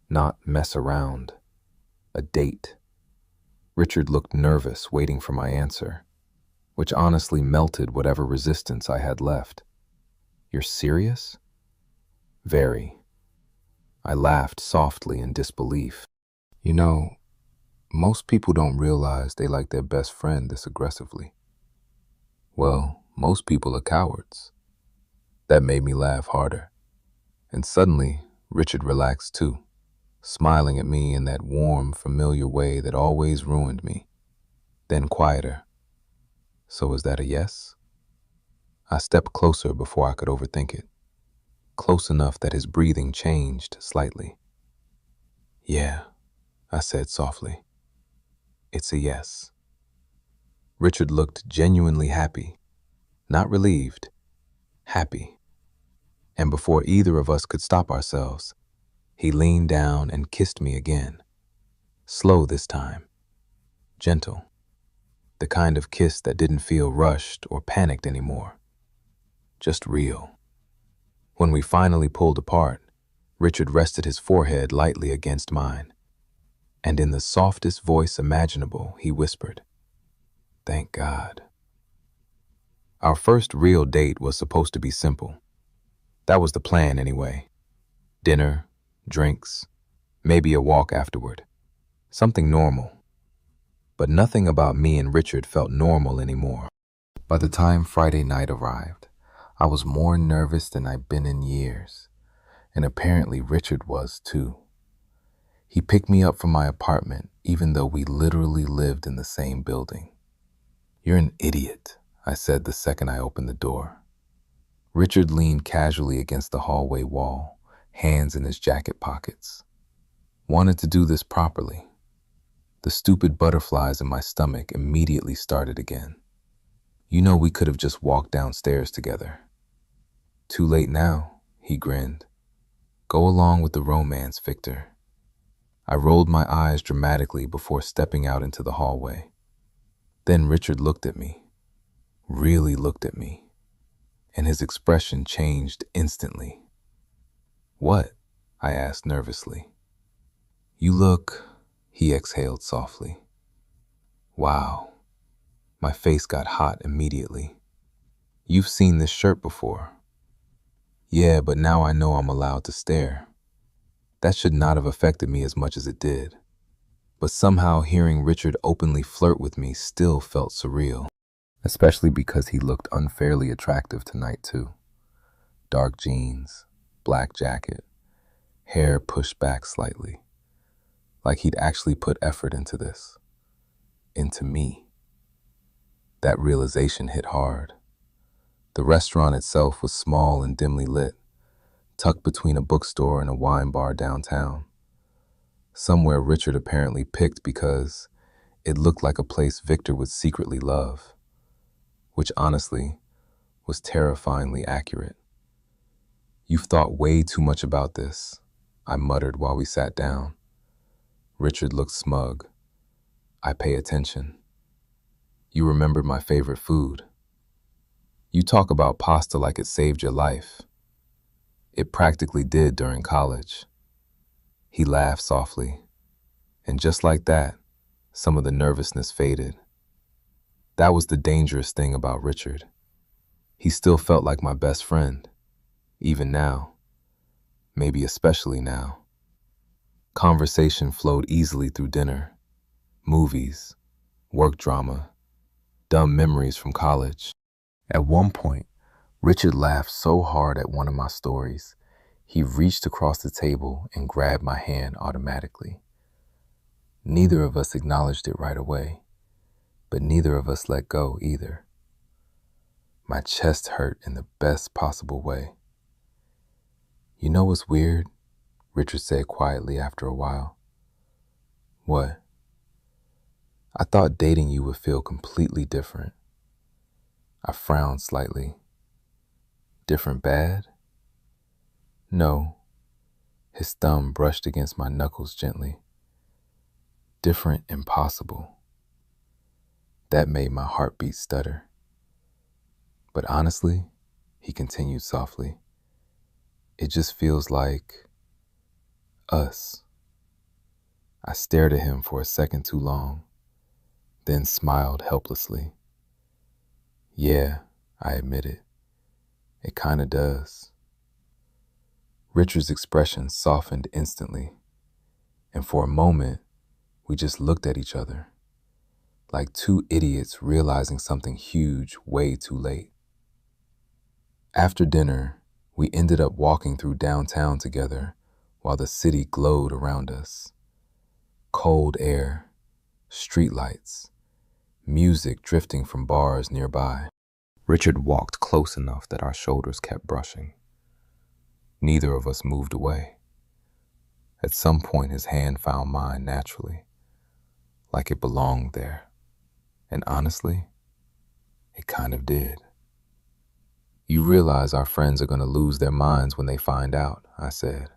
Not mess around. A date. Richard looked nervous, waiting for my answer, which honestly melted whatever resistance I had left. You're serious? Very. I laughed softly in disbelief. You know, most people don't realize they like their best friend this aggressively. Well, most people are cowards. That made me laugh harder. And suddenly, Richard relaxed too, smiling at me in that warm, familiar way that always ruined me. Then quieter. So is that a yes? I stepped closer before I could overthink it. close enough that his breathing changed slightly. "Yeah," I said softly. "It's a yes." Richard looked genuinely happy, not relieved, happy. And before either of us could stop ourselves, he leaned down and kissed me again. Slow this time, gentle, the kind of kiss that didn't feel rushed or panicked anymore, just real. When we finally pulled apart, Richard rested his forehead lightly against mine, and in the softest voice imaginable, he whispered, "Thank God." Our first real date was supposed to be simple. That was the plan anyway. Dinner, drinks, maybe a walk afterward. Something normal. But nothing about me and Richard felt normal anymore. By the time Friday night arrived, I was more nervous than I'd been in years, and apparently Richard was too. He picked me up from my apartment, even though we literally lived in the same building. "You're an idiot," I said the second I opened the door. Richard leaned casually against the hallway wall, hands in his jacket pockets. Wanted to do this properly. The stupid butterflies in my stomach immediately started again. "You know we could have just walked downstairs together." "Too late now," he grinned. "Go along with the romance, Victor." I rolled my eyes dramatically before stepping out into the hallway. Then Richard looked at me, really looked at me, and his expression changed instantly. "What?" I asked nervously. "You look," he exhaled softly. "Wow." My face got hot immediately. "You've seen this shirt before." "Yeah, but now I know I'm allowed to stare." That should not have affected me as much as it did. But somehow hearing Richard openly flirt with me still felt surreal, especially because he looked unfairly attractive tonight too. Dark jeans, black jacket, hair pushed back slightly, like he'd actually put effort into this, into me. That realization hit hard. The restaurant itself was small and dimly lit, tucked between a bookstore and a wine bar downtown. Somewhere Richard apparently picked because it looked like a place Victor would secretly love, which honestly was terrifyingly accurate. "You've thought way too much about this," I muttered while we sat down. Richard looked smug. "I pay attention. You remembered my favorite food. You talk about pasta like it saved your life. It practically did during college." He laughed softly, and just like that, some of the nervousness faded. That was the dangerous thing about Richard. He still felt like my best friend, even now, maybe especially now. Conversation flowed easily through dinner, movies, work drama, dumb memories from college. At one point, Richard laughed so hard at one of my stories, he reached across the table and grabbed my hand automatically. Neither of us acknowledged it right away, but neither of us let go either. My chest hurt in the best possible way. "You know what's weird?" Richard said quietly after a while. "What?" "I thought dating you would feel completely different." I frowned slightly. "Different bad?" "No." His thumb brushed against my knuckles gently. "Different impossible." That made my heartbeat stutter. "But honestly," he continued softly, "it just feels like us." I stared at him for a second too long, then smiled helplessly. "Yeah," I admitted, "it kinda does." Richard's expression softened instantly, and for a moment, we just looked at each other, like two idiots realizing something huge way too late. After dinner, we ended up walking through downtown together while the city glowed around us. Cold air, streetlights, music drifting from bars nearby. Richard walked close enough that our shoulders kept brushing. Neither of us moved away. At some point, his hand found mine naturally, like it belonged there. And honestly, it kind of did. You realize our friends are going to lose their minds when they find out, I said.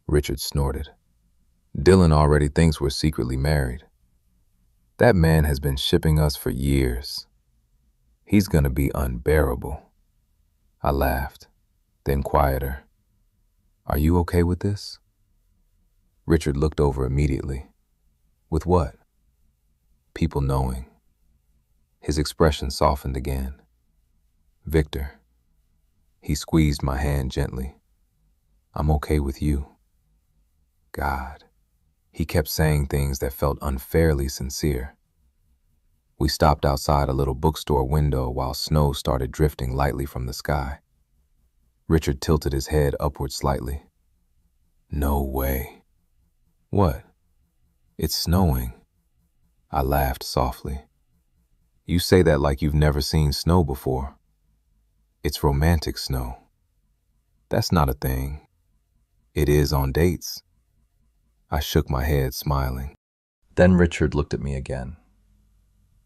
Richard snorted. Dylan already thinks we're secretly married. That man has been shipping us for years. He's going to be unbearable. I laughed, then quieter. Are you okay with this? Richard looked over immediately. With what? People knowing. His expression softened again. Victor. He squeezed my hand gently. I'm okay with you. God. He kept saying things that felt unfairly sincere. We stopped outside a little bookstore window while snow started drifting lightly from the sky. Richard tilted his head upward slightly. No way. What? It's snowing. I laughed softly. You say that like you've never seen snow before. It's romantic snow. That's not a thing. It is on dates. I shook my head, smiling. Then Richard looked at me again,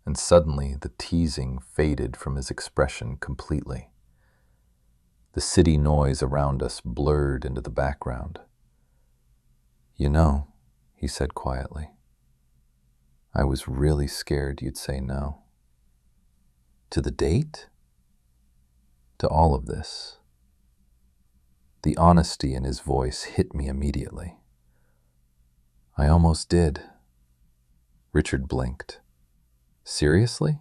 and suddenly the teasing faded from his expression completely. The city noise around us blurred into the background. You know, he said quietly, I was really scared you'd say no. To the date? To all of this. The honesty in his voice hit me immediately. I almost did. Richard blinked. Seriously?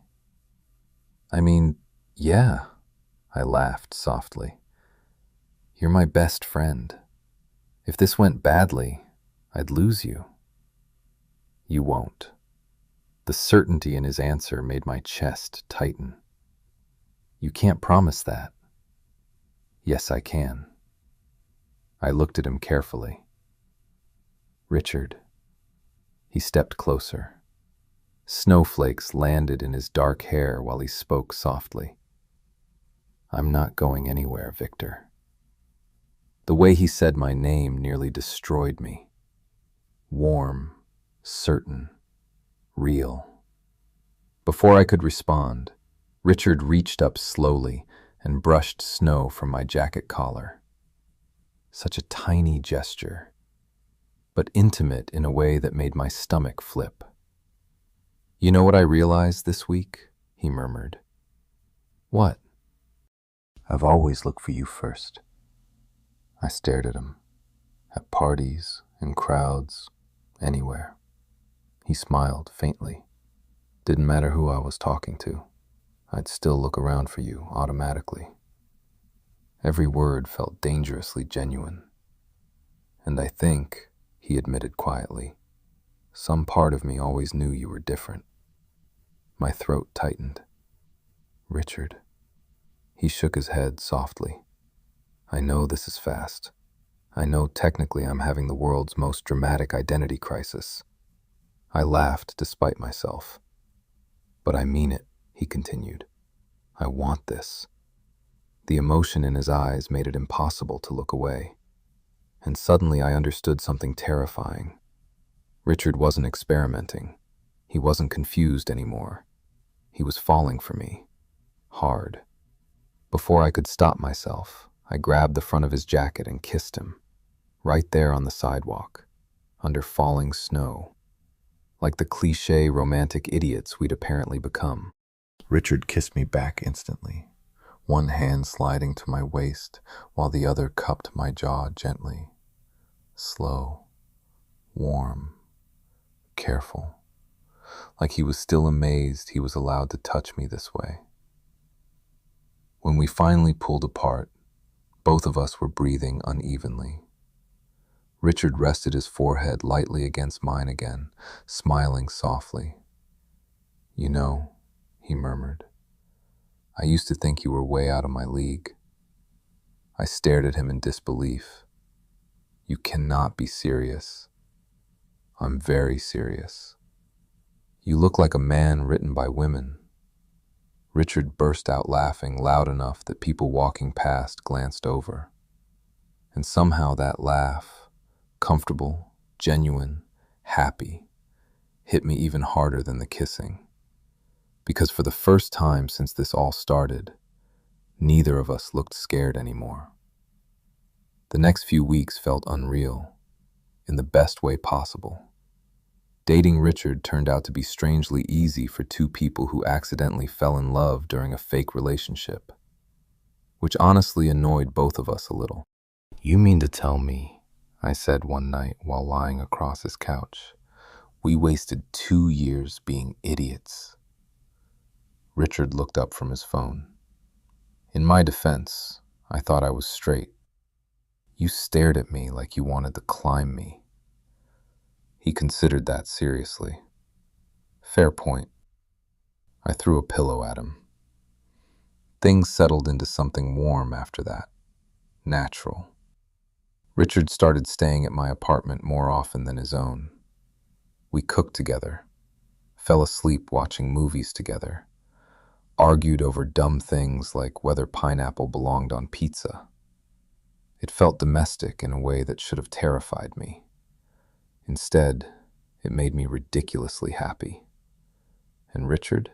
I mean, yeah, I laughed softly. You're my best friend. If this went badly, I'd lose you. You won't. The certainty in his answer made my chest tighten. You can't promise that. Yes, I can. I looked at him carefully. Richard. He stepped closer. Snowflakes landed in his dark hair while he spoke softly. I'm not going anywhere, Victor. The way he said my name nearly destroyed me. Warm, certain, real. Before I could respond, Richard reached up slowly and brushed snow from my jacket collar. Such a tiny gesture, but intimate in a way that made my stomach flip. You know what I realized this week? He murmured. What? I've always looked for you first. I stared at him. At parties, in crowds, anywhere. He smiled faintly. Didn't matter who I was talking to. I'd still look around for you automatically. Every word felt dangerously genuine. And I think, he admitted quietly, some part of me always knew you were different. My throat tightened. Richard. He shook his head softly. I know this is fast. I know technically I'm having the world's most dramatic identity crisis. I laughed despite myself. But I mean it, he continued. I want this. The emotion in his eyes made it impossible to look away. And suddenly I understood something terrifying. Richard wasn't experimenting. He wasn't confused anymore. He was falling for me. Hard. Before I could stop myself, I grabbed the front of his jacket and kissed him. Right there on the sidewalk, under falling snow. Like the cliché romantic idiots we'd apparently become. Richard kissed me back instantly, one hand sliding to my waist while the other cupped my jaw gently. Slow, warm, careful. Like he was still amazed he was allowed to touch me this way. When we finally pulled apart, both of us were breathing unevenly. Richard rested his forehead lightly against mine again, smiling softly. You know, he murmured, I used to think you were way out of my league. I stared at him in disbelief. You cannot be serious. I'm very serious. You look like a man written by women. Richard burst out laughing loud enough that people walking past glanced over. And somehow that laugh, comfortable, genuine, happy, hit me even harder than the kissing. Because for the first time since this all started, neither of us looked scared anymore. The next few weeks felt unreal, in the best way possible. Dating Richard turned out to be strangely easy for two people who accidentally fell in love during a fake relationship, which honestly annoyed both of us a little. "You mean to tell me," I said one night while lying across his couch, "we wasted 2 years being idiots?" Richard looked up from his phone. In my defense, I thought I was straight. "You stared at me like you wanted to climb me." He considered that seriously. Fair point. I threw a pillow at him. Things settled into something warm after that. Natural. Richard started staying at my apartment more often than his own. We cooked together, fell asleep watching movies together, argued over dumb things like whether pineapple belonged on pizza. It felt domestic in a way that should have terrified me. Instead, it made me ridiculously happy. And Richard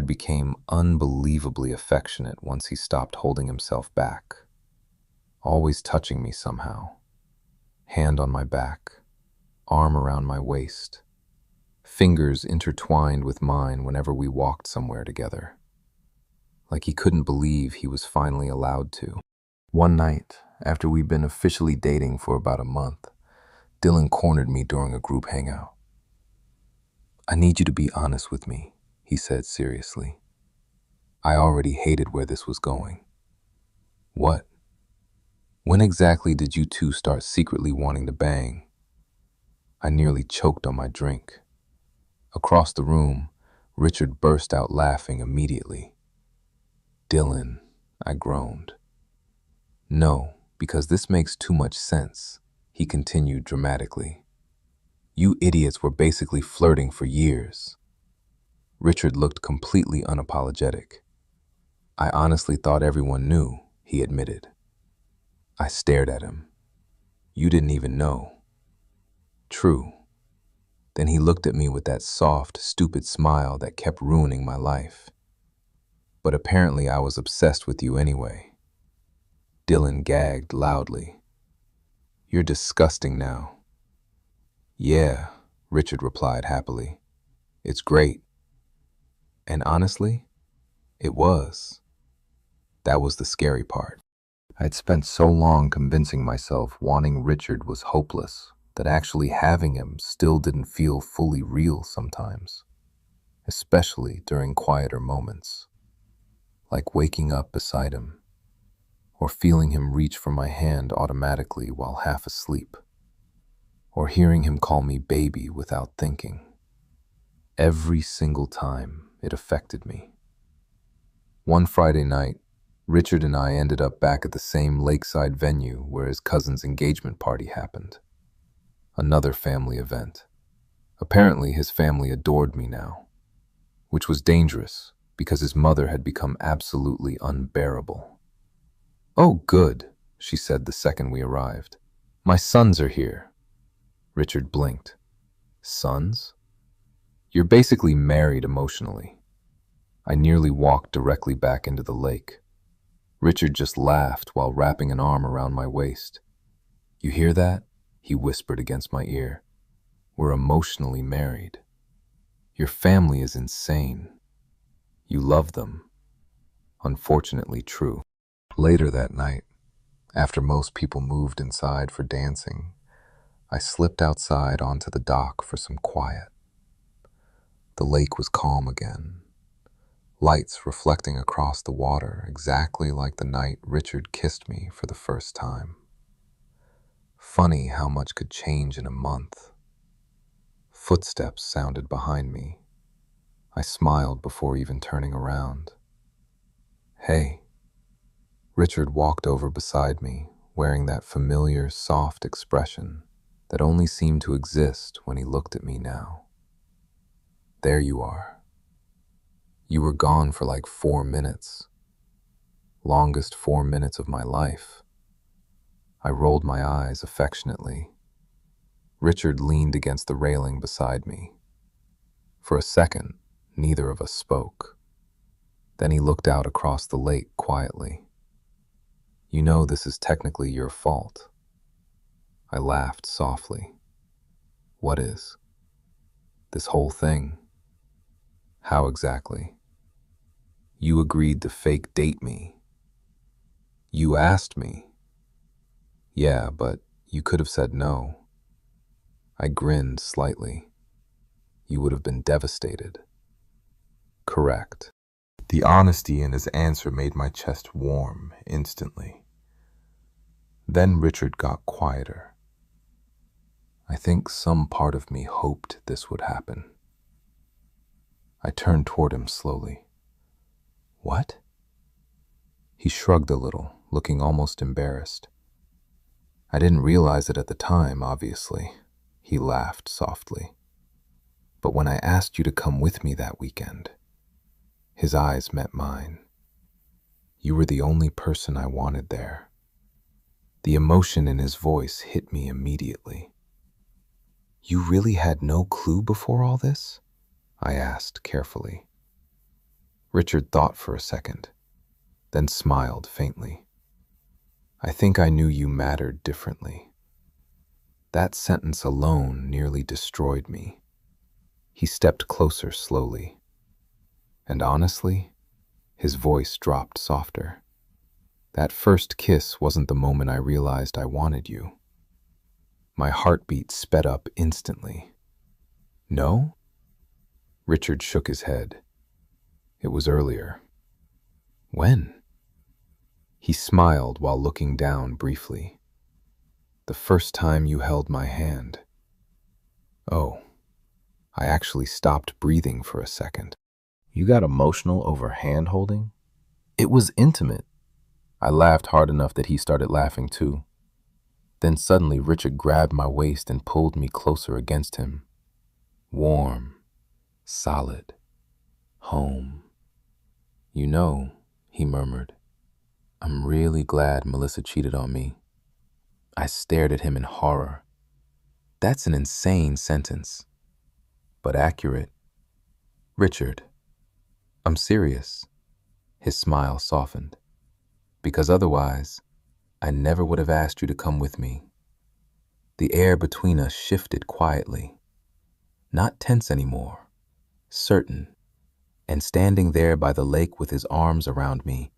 became unbelievably affectionate once he stopped holding himself back, always touching me somehow, hand on my back, arm around my waist, fingers intertwined with mine whenever we walked somewhere together, like he couldn't believe he was finally allowed to. One night, after we'd been officially dating for about a month, Dylan cornered me during a group hangout. "I need you to be honest with me," he said seriously. I already hated where this was going. "What? When exactly did you two start secretly wanting to bang?" I nearly choked on my drink. Across the room, Richard burst out laughing immediately. "Dylan," I groaned. "No, because this makes too much sense," he continued dramatically. "You idiots were basically flirting for years." Richard looked completely unapologetic. "I honestly thought everyone knew," he admitted. I stared at him. "You didn't even know." "True." Then he looked at me with that soft, stupid smile that kept ruining my life. "But apparently I was obsessed with you anyway." Dylan gagged loudly. "You're disgusting now." "Yeah," Richard replied happily. "It's great." And honestly, it was. That was the scary part. I'd spent so long convincing myself wanting Richard was hopeless that actually having him still didn't feel fully real sometimes, especially during quieter moments, like waking up beside him, or feeling him reach for my hand automatically while half asleep, or hearing him call me baby without thinking. Every single time it affected me. One Friday night, Richard and I ended up back at the same lakeside venue where his cousin's engagement party happened. Another family event. Apparently, his family adored me now, which was dangerous because his mother had become absolutely unbearable. "Oh, good," she said the second we arrived. "My sons are here." Richard blinked. "Sons? You're basically married emotionally." I nearly walked directly back into the lake. Richard just laughed while wrapping an arm around my waist. "You hear that?" he whispered against my ear. "We're emotionally married. Your family is insane. You love them." Unfortunately true. Later that night, after most people moved inside for dancing, I slipped outside onto the dock for some quiet. The lake was calm again, lights reflecting across the water exactly like the night Richard kissed me for the first time. Funny how much could change in a month. Footsteps sounded behind me. I smiled before even turning around. "Hey." Richard walked over beside me, wearing that familiar, soft expression that only seemed to exist when he looked at me now. "There you are. You were gone for like 4 minutes. Longest 4 minutes of my life." I rolled my eyes affectionately. Richard leaned against the railing beside me. For a second, neither of us spoke. Then he looked out across the lake quietly. "You know this is technically your fault." I laughed softly. "What is?" "This whole thing." "How exactly?" "You agreed to fake date me." "You asked me." "Yeah, but you could have said no." I grinned slightly. "You would have been devastated." "Correct." The honesty in his answer made my chest warm instantly. Then Richard got quieter. I think some part of me hoped this would happen. I turned toward him slowly. "What?" He shrugged a little, looking almost embarrassed. "I didn't realize it at the time, obviously." He laughed softly. "But when I asked you to come with me that weekend," his eyes met mine, "you were the only person I wanted there." The emotion in his voice hit me immediately. "You really had no clue before all this?" I asked carefully. Richard thought for a second, then smiled faintly. "I think I knew you mattered differently." That sentence alone nearly destroyed me. He stepped closer slowly. And honestly, his voice dropped softer. "That first kiss wasn't the moment I realized I wanted you." My heartbeat sped up instantly. "No?" Richard shook his head. "It was earlier." "When?" He smiled while looking down briefly. "The first time you held my hand." Oh, I actually stopped breathing for a second. "You got emotional over hand-holding?" "It was intimate." I laughed hard enough that he started laughing too. Then suddenly Richard grabbed my waist and pulled me closer against him. Warm, solid, home. "You know," he murmured, "I'm really glad Melissa cheated on me." I stared at him in horror. That's an insane sentence, but accurate. "Richard, I'm serious." His smile softened. "Because otherwise, I never would have asked you to come with me." The air between us shifted quietly. Not tense anymore, certain. And standing there by the lake with his arms around me,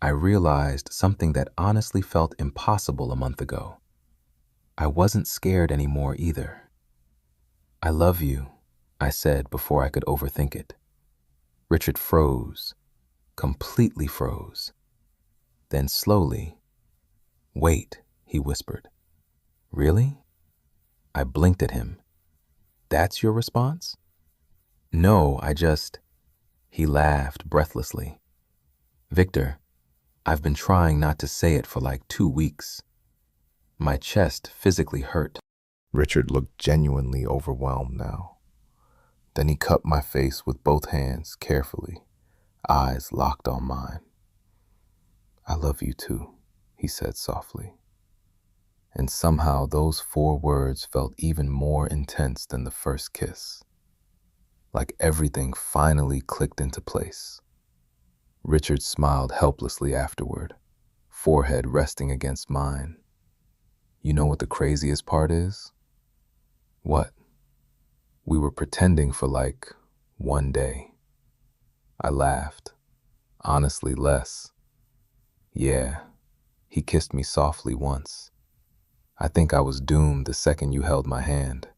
I realized something that honestly felt impossible a month ago. I wasn't scared anymore either. "I love you," I said before I could overthink it. Richard froze, completely froze. Then slowly, "Wait," he whispered. "Really?" I blinked at him. "That's your response?" "No, I just..." He laughed breathlessly. "Victor, I've been trying not to say it for like 2 weeks." My chest physically hurt. Richard looked genuinely overwhelmed now. Then he cupped my face with both hands carefully, eyes locked on mine. "I love you too," he said softly. And somehow those 4 words felt even more intense than the first kiss. Like everything finally clicked into place. Richard smiled helplessly afterward, forehead resting against mine. "You know what the craziest part is?" "What?" "We were pretending for like 1 day." I laughed. "Honestly, less." "Yeah." He kissed me softly once. I think I was doomed the second you held my hand.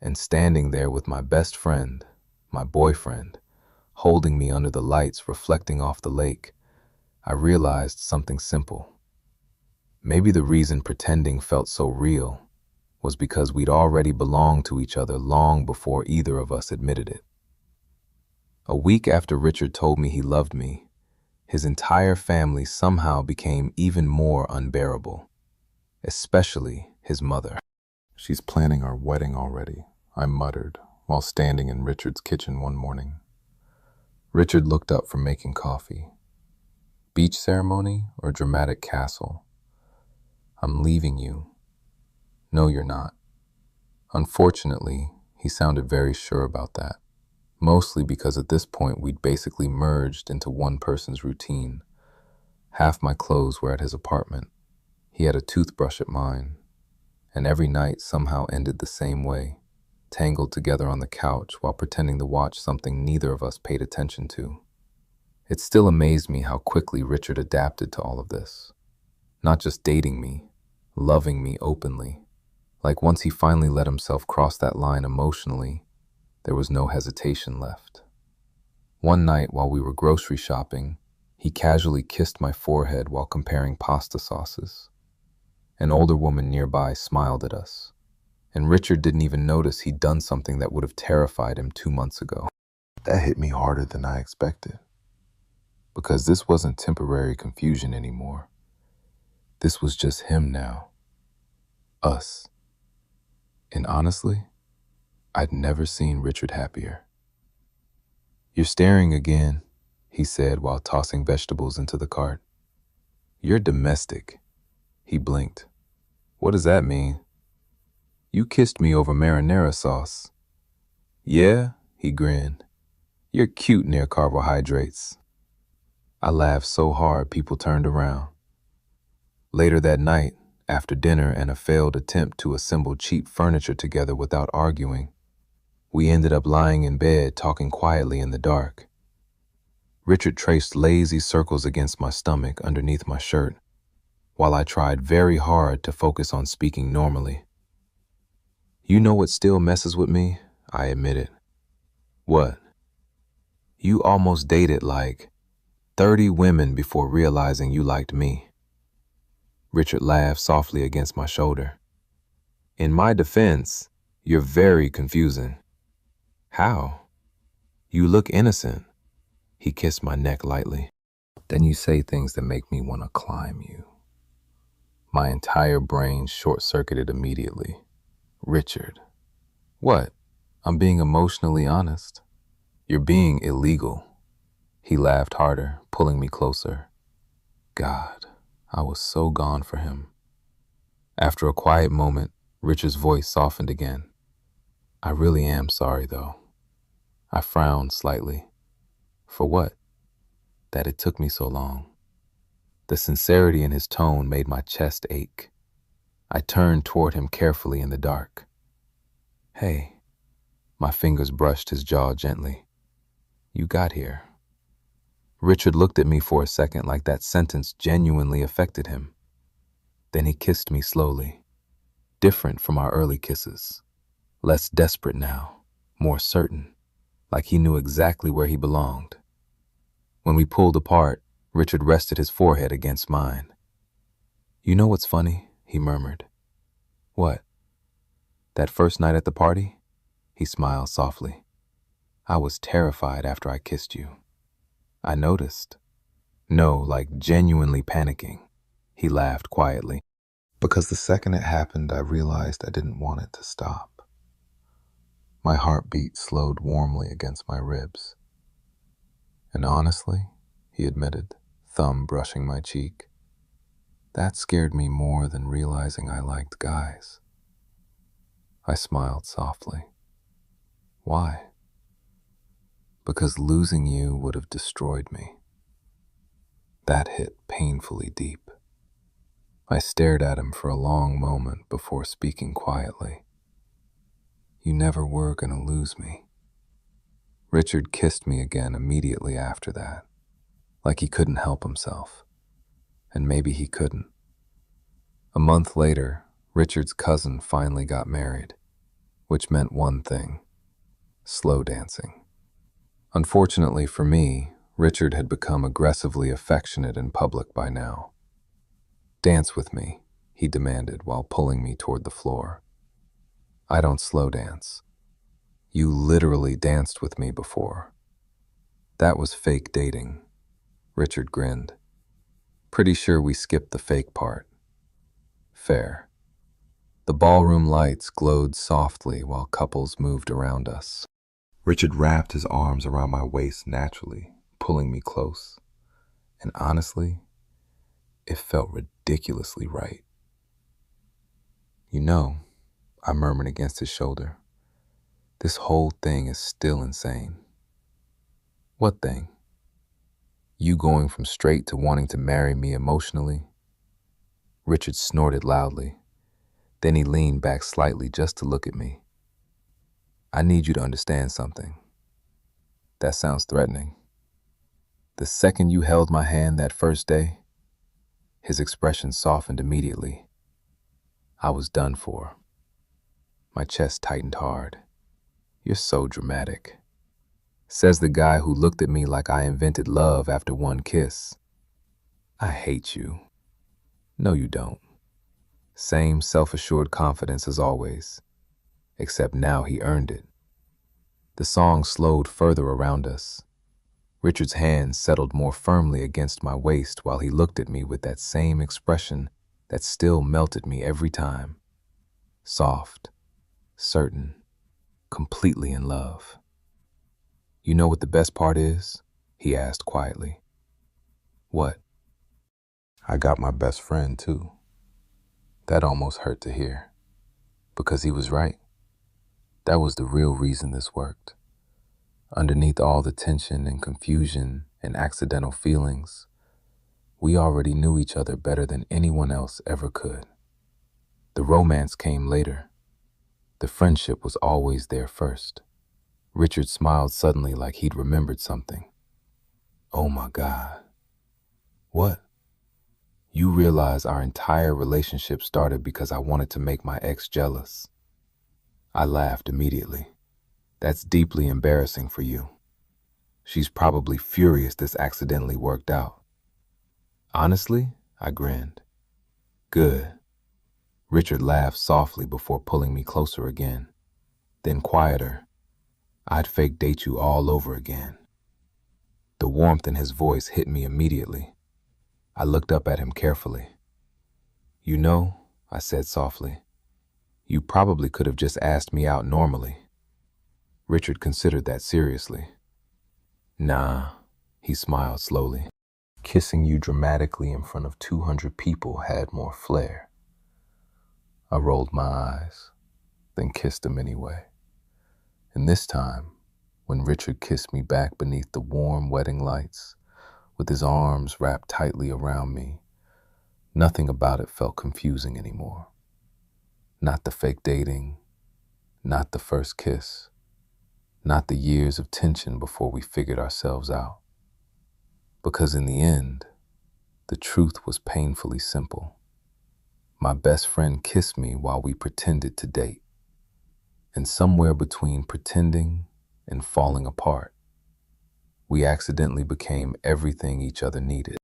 And standing there with my best friend, my boyfriend, holding me under the lights reflecting off the lake, I realized something simple. Maybe the reason pretending felt so real was because we'd already belonged to each other long before either of us admitted it. A week after Richard told me he loved me, his entire family somehow became even more unbearable, especially his mother. "She's planning our wedding already," I muttered while standing in Richard's kitchen one morning. Richard looked up from making coffee. "Beach ceremony or dramatic castle?" I'm leaving you. No, you're not. Unfortunately, he sounded very sure about that, mostly because at this point we'd basically merged into one person's routine. Half my clothes were at his apartment. He had a toothbrush at mine, and every night somehow ended the same way, tangled together on the couch while pretending to watch something neither of us paid attention to. It still amazed me how quickly Richard adapted to all of this. Not just dating me, loving me openly. Like once he finally let himself cross that line emotionally, there was no hesitation left. One night while we were grocery shopping, he casually kissed my forehead while comparing pasta sauces. An older woman nearby smiled at us, and Richard didn't even notice he'd done something that would have terrified him 2 months ago. That hit me harder than I expected, because this wasn't temporary confusion anymore. This was just him now. Us. And honestly, I'd never seen Richard happier. "You're staring again," he said while tossing vegetables into the cart. "You're domestic." He blinked. "What does that mean?" "You kissed me over marinara sauce." "Yeah?" He grinned. "You're cute near carbohydrates." I laughed so hard people turned around. Later that night, after dinner and a failed attempt to assemble cheap furniture together without arguing, we ended up lying in bed talking quietly in the dark. Richard traced lazy circles against my stomach underneath my shirt, while I tried very hard to focus on speaking normally. "You know what still messes with me?" I admitted. "What?" "You almost dated like 30 women before realizing you liked me." Richard laughed softly against my shoulder. "In my defense, you're very confusing." "How?" "You look innocent." He kissed my neck lightly. "Then you say things that make me want to climb you." My entire brain short-circuited immediately. "Richard." "What?" "I'm being emotionally honest." "You're being illegal." He laughed harder, pulling me closer. God, I was so gone for him. After a quiet moment, Richard's voice softened again. "I really am sorry, though." I frowned slightly. "For what?" "That it took me so long." The sincerity in his tone made my chest ache. I turned toward him carefully in the dark. "Hey." My fingers brushed his jaw gently. "You got here." Richard looked at me for a second like that sentence genuinely affected him. Then he kissed me slowly, different from our early kisses. Less desperate now, more certain, like he knew exactly where he belonged. When we pulled apart, Richard rested his forehead against mine. "You know what's funny?" he murmured. "What?" "That first night at the party?" He smiled softly. "I was terrified after I kissed you." "I noticed." "No, like genuinely panicking." He laughed quietly. "Because the second it happened, I realized I didn't want it to stop." My heartbeat slowed warmly against my ribs. "And honestly," he admitted, thumb brushing my cheek, "that scared me more than realizing I liked guys." I smiled softly. "Why?" "Because losing you would have destroyed me." That hit painfully deep. I stared at him for a long moment before speaking quietly. "You never were gonna lose me." Richard kissed me again immediately after that, like he couldn't help himself. And maybe he couldn't. A month later, Richard's cousin finally got married, which meant one thing: slow dancing. Unfortunately for me, Richard had become aggressively affectionate in public by now. "Dance with me," he demanded while pulling me toward the floor. "I don't slow dance." "You literally danced with me before." "That was fake dating." Richard grinned. "Pretty sure we skipped the fake part." "Fair." The ballroom lights glowed softly while couples moved around us. Richard wrapped his arms around my waist naturally, pulling me close. And honestly, it felt ridiculously right. You know, I murmured against his shoulder, this whole thing is still insane. What thing? You going from straight to wanting to marry me emotionally? Richard snorted loudly. Then he leaned back slightly just to look at me. I need you to understand something. That sounds threatening. The second you held my hand that first day, his expression softened immediately. I was done for. My chest tightened hard. You're so dramatic, says the guy who looked at me like I invented love after one kiss. I hate you. No, you don't. Same self-assured confidence as always, except now he earned it. The song slowed further around us. Richard's hand settled more firmly against my waist while he looked at me with that same expression that still melted me every time. Soft, certain, completely in love. You know what the best part is? He asked quietly. What? I got my best friend too. That almost hurt to hear, because he was right. That was the real reason this worked. Underneath all the tension and confusion and accidental feelings, we already knew each other better than anyone else ever could. The romance came later. The friendship was always there first. Richard smiled suddenly like he'd remembered something. Oh my God. What? You realize our entire relationship started because I wanted to make my ex jealous. I laughed immediately. That's deeply embarrassing for you. She's probably furious this accidentally worked out. Honestly, I grinned. Good. Richard laughed softly before pulling me closer again. Then quieter. I'd fake date you all over again. The warmth in his voice hit me immediately. I looked up at him carefully. You know, I said softly, you probably could have just asked me out normally. Richard considered that seriously. Nah, he smiled slowly. Kissing you dramatically in front of 200 people had more flair. I rolled my eyes, then kissed him anyway. And this time, when Richard kissed me back beneath the warm wedding lights, with his arms wrapped tightly around me, nothing about it felt confusing anymore. Not the fake dating, not the first kiss, not the years of tension before we figured ourselves out. Because in the end, the truth was painfully simple. My best friend kissed me while we pretended to date. And somewhere between pretending and falling apart, we accidentally became everything each other needed.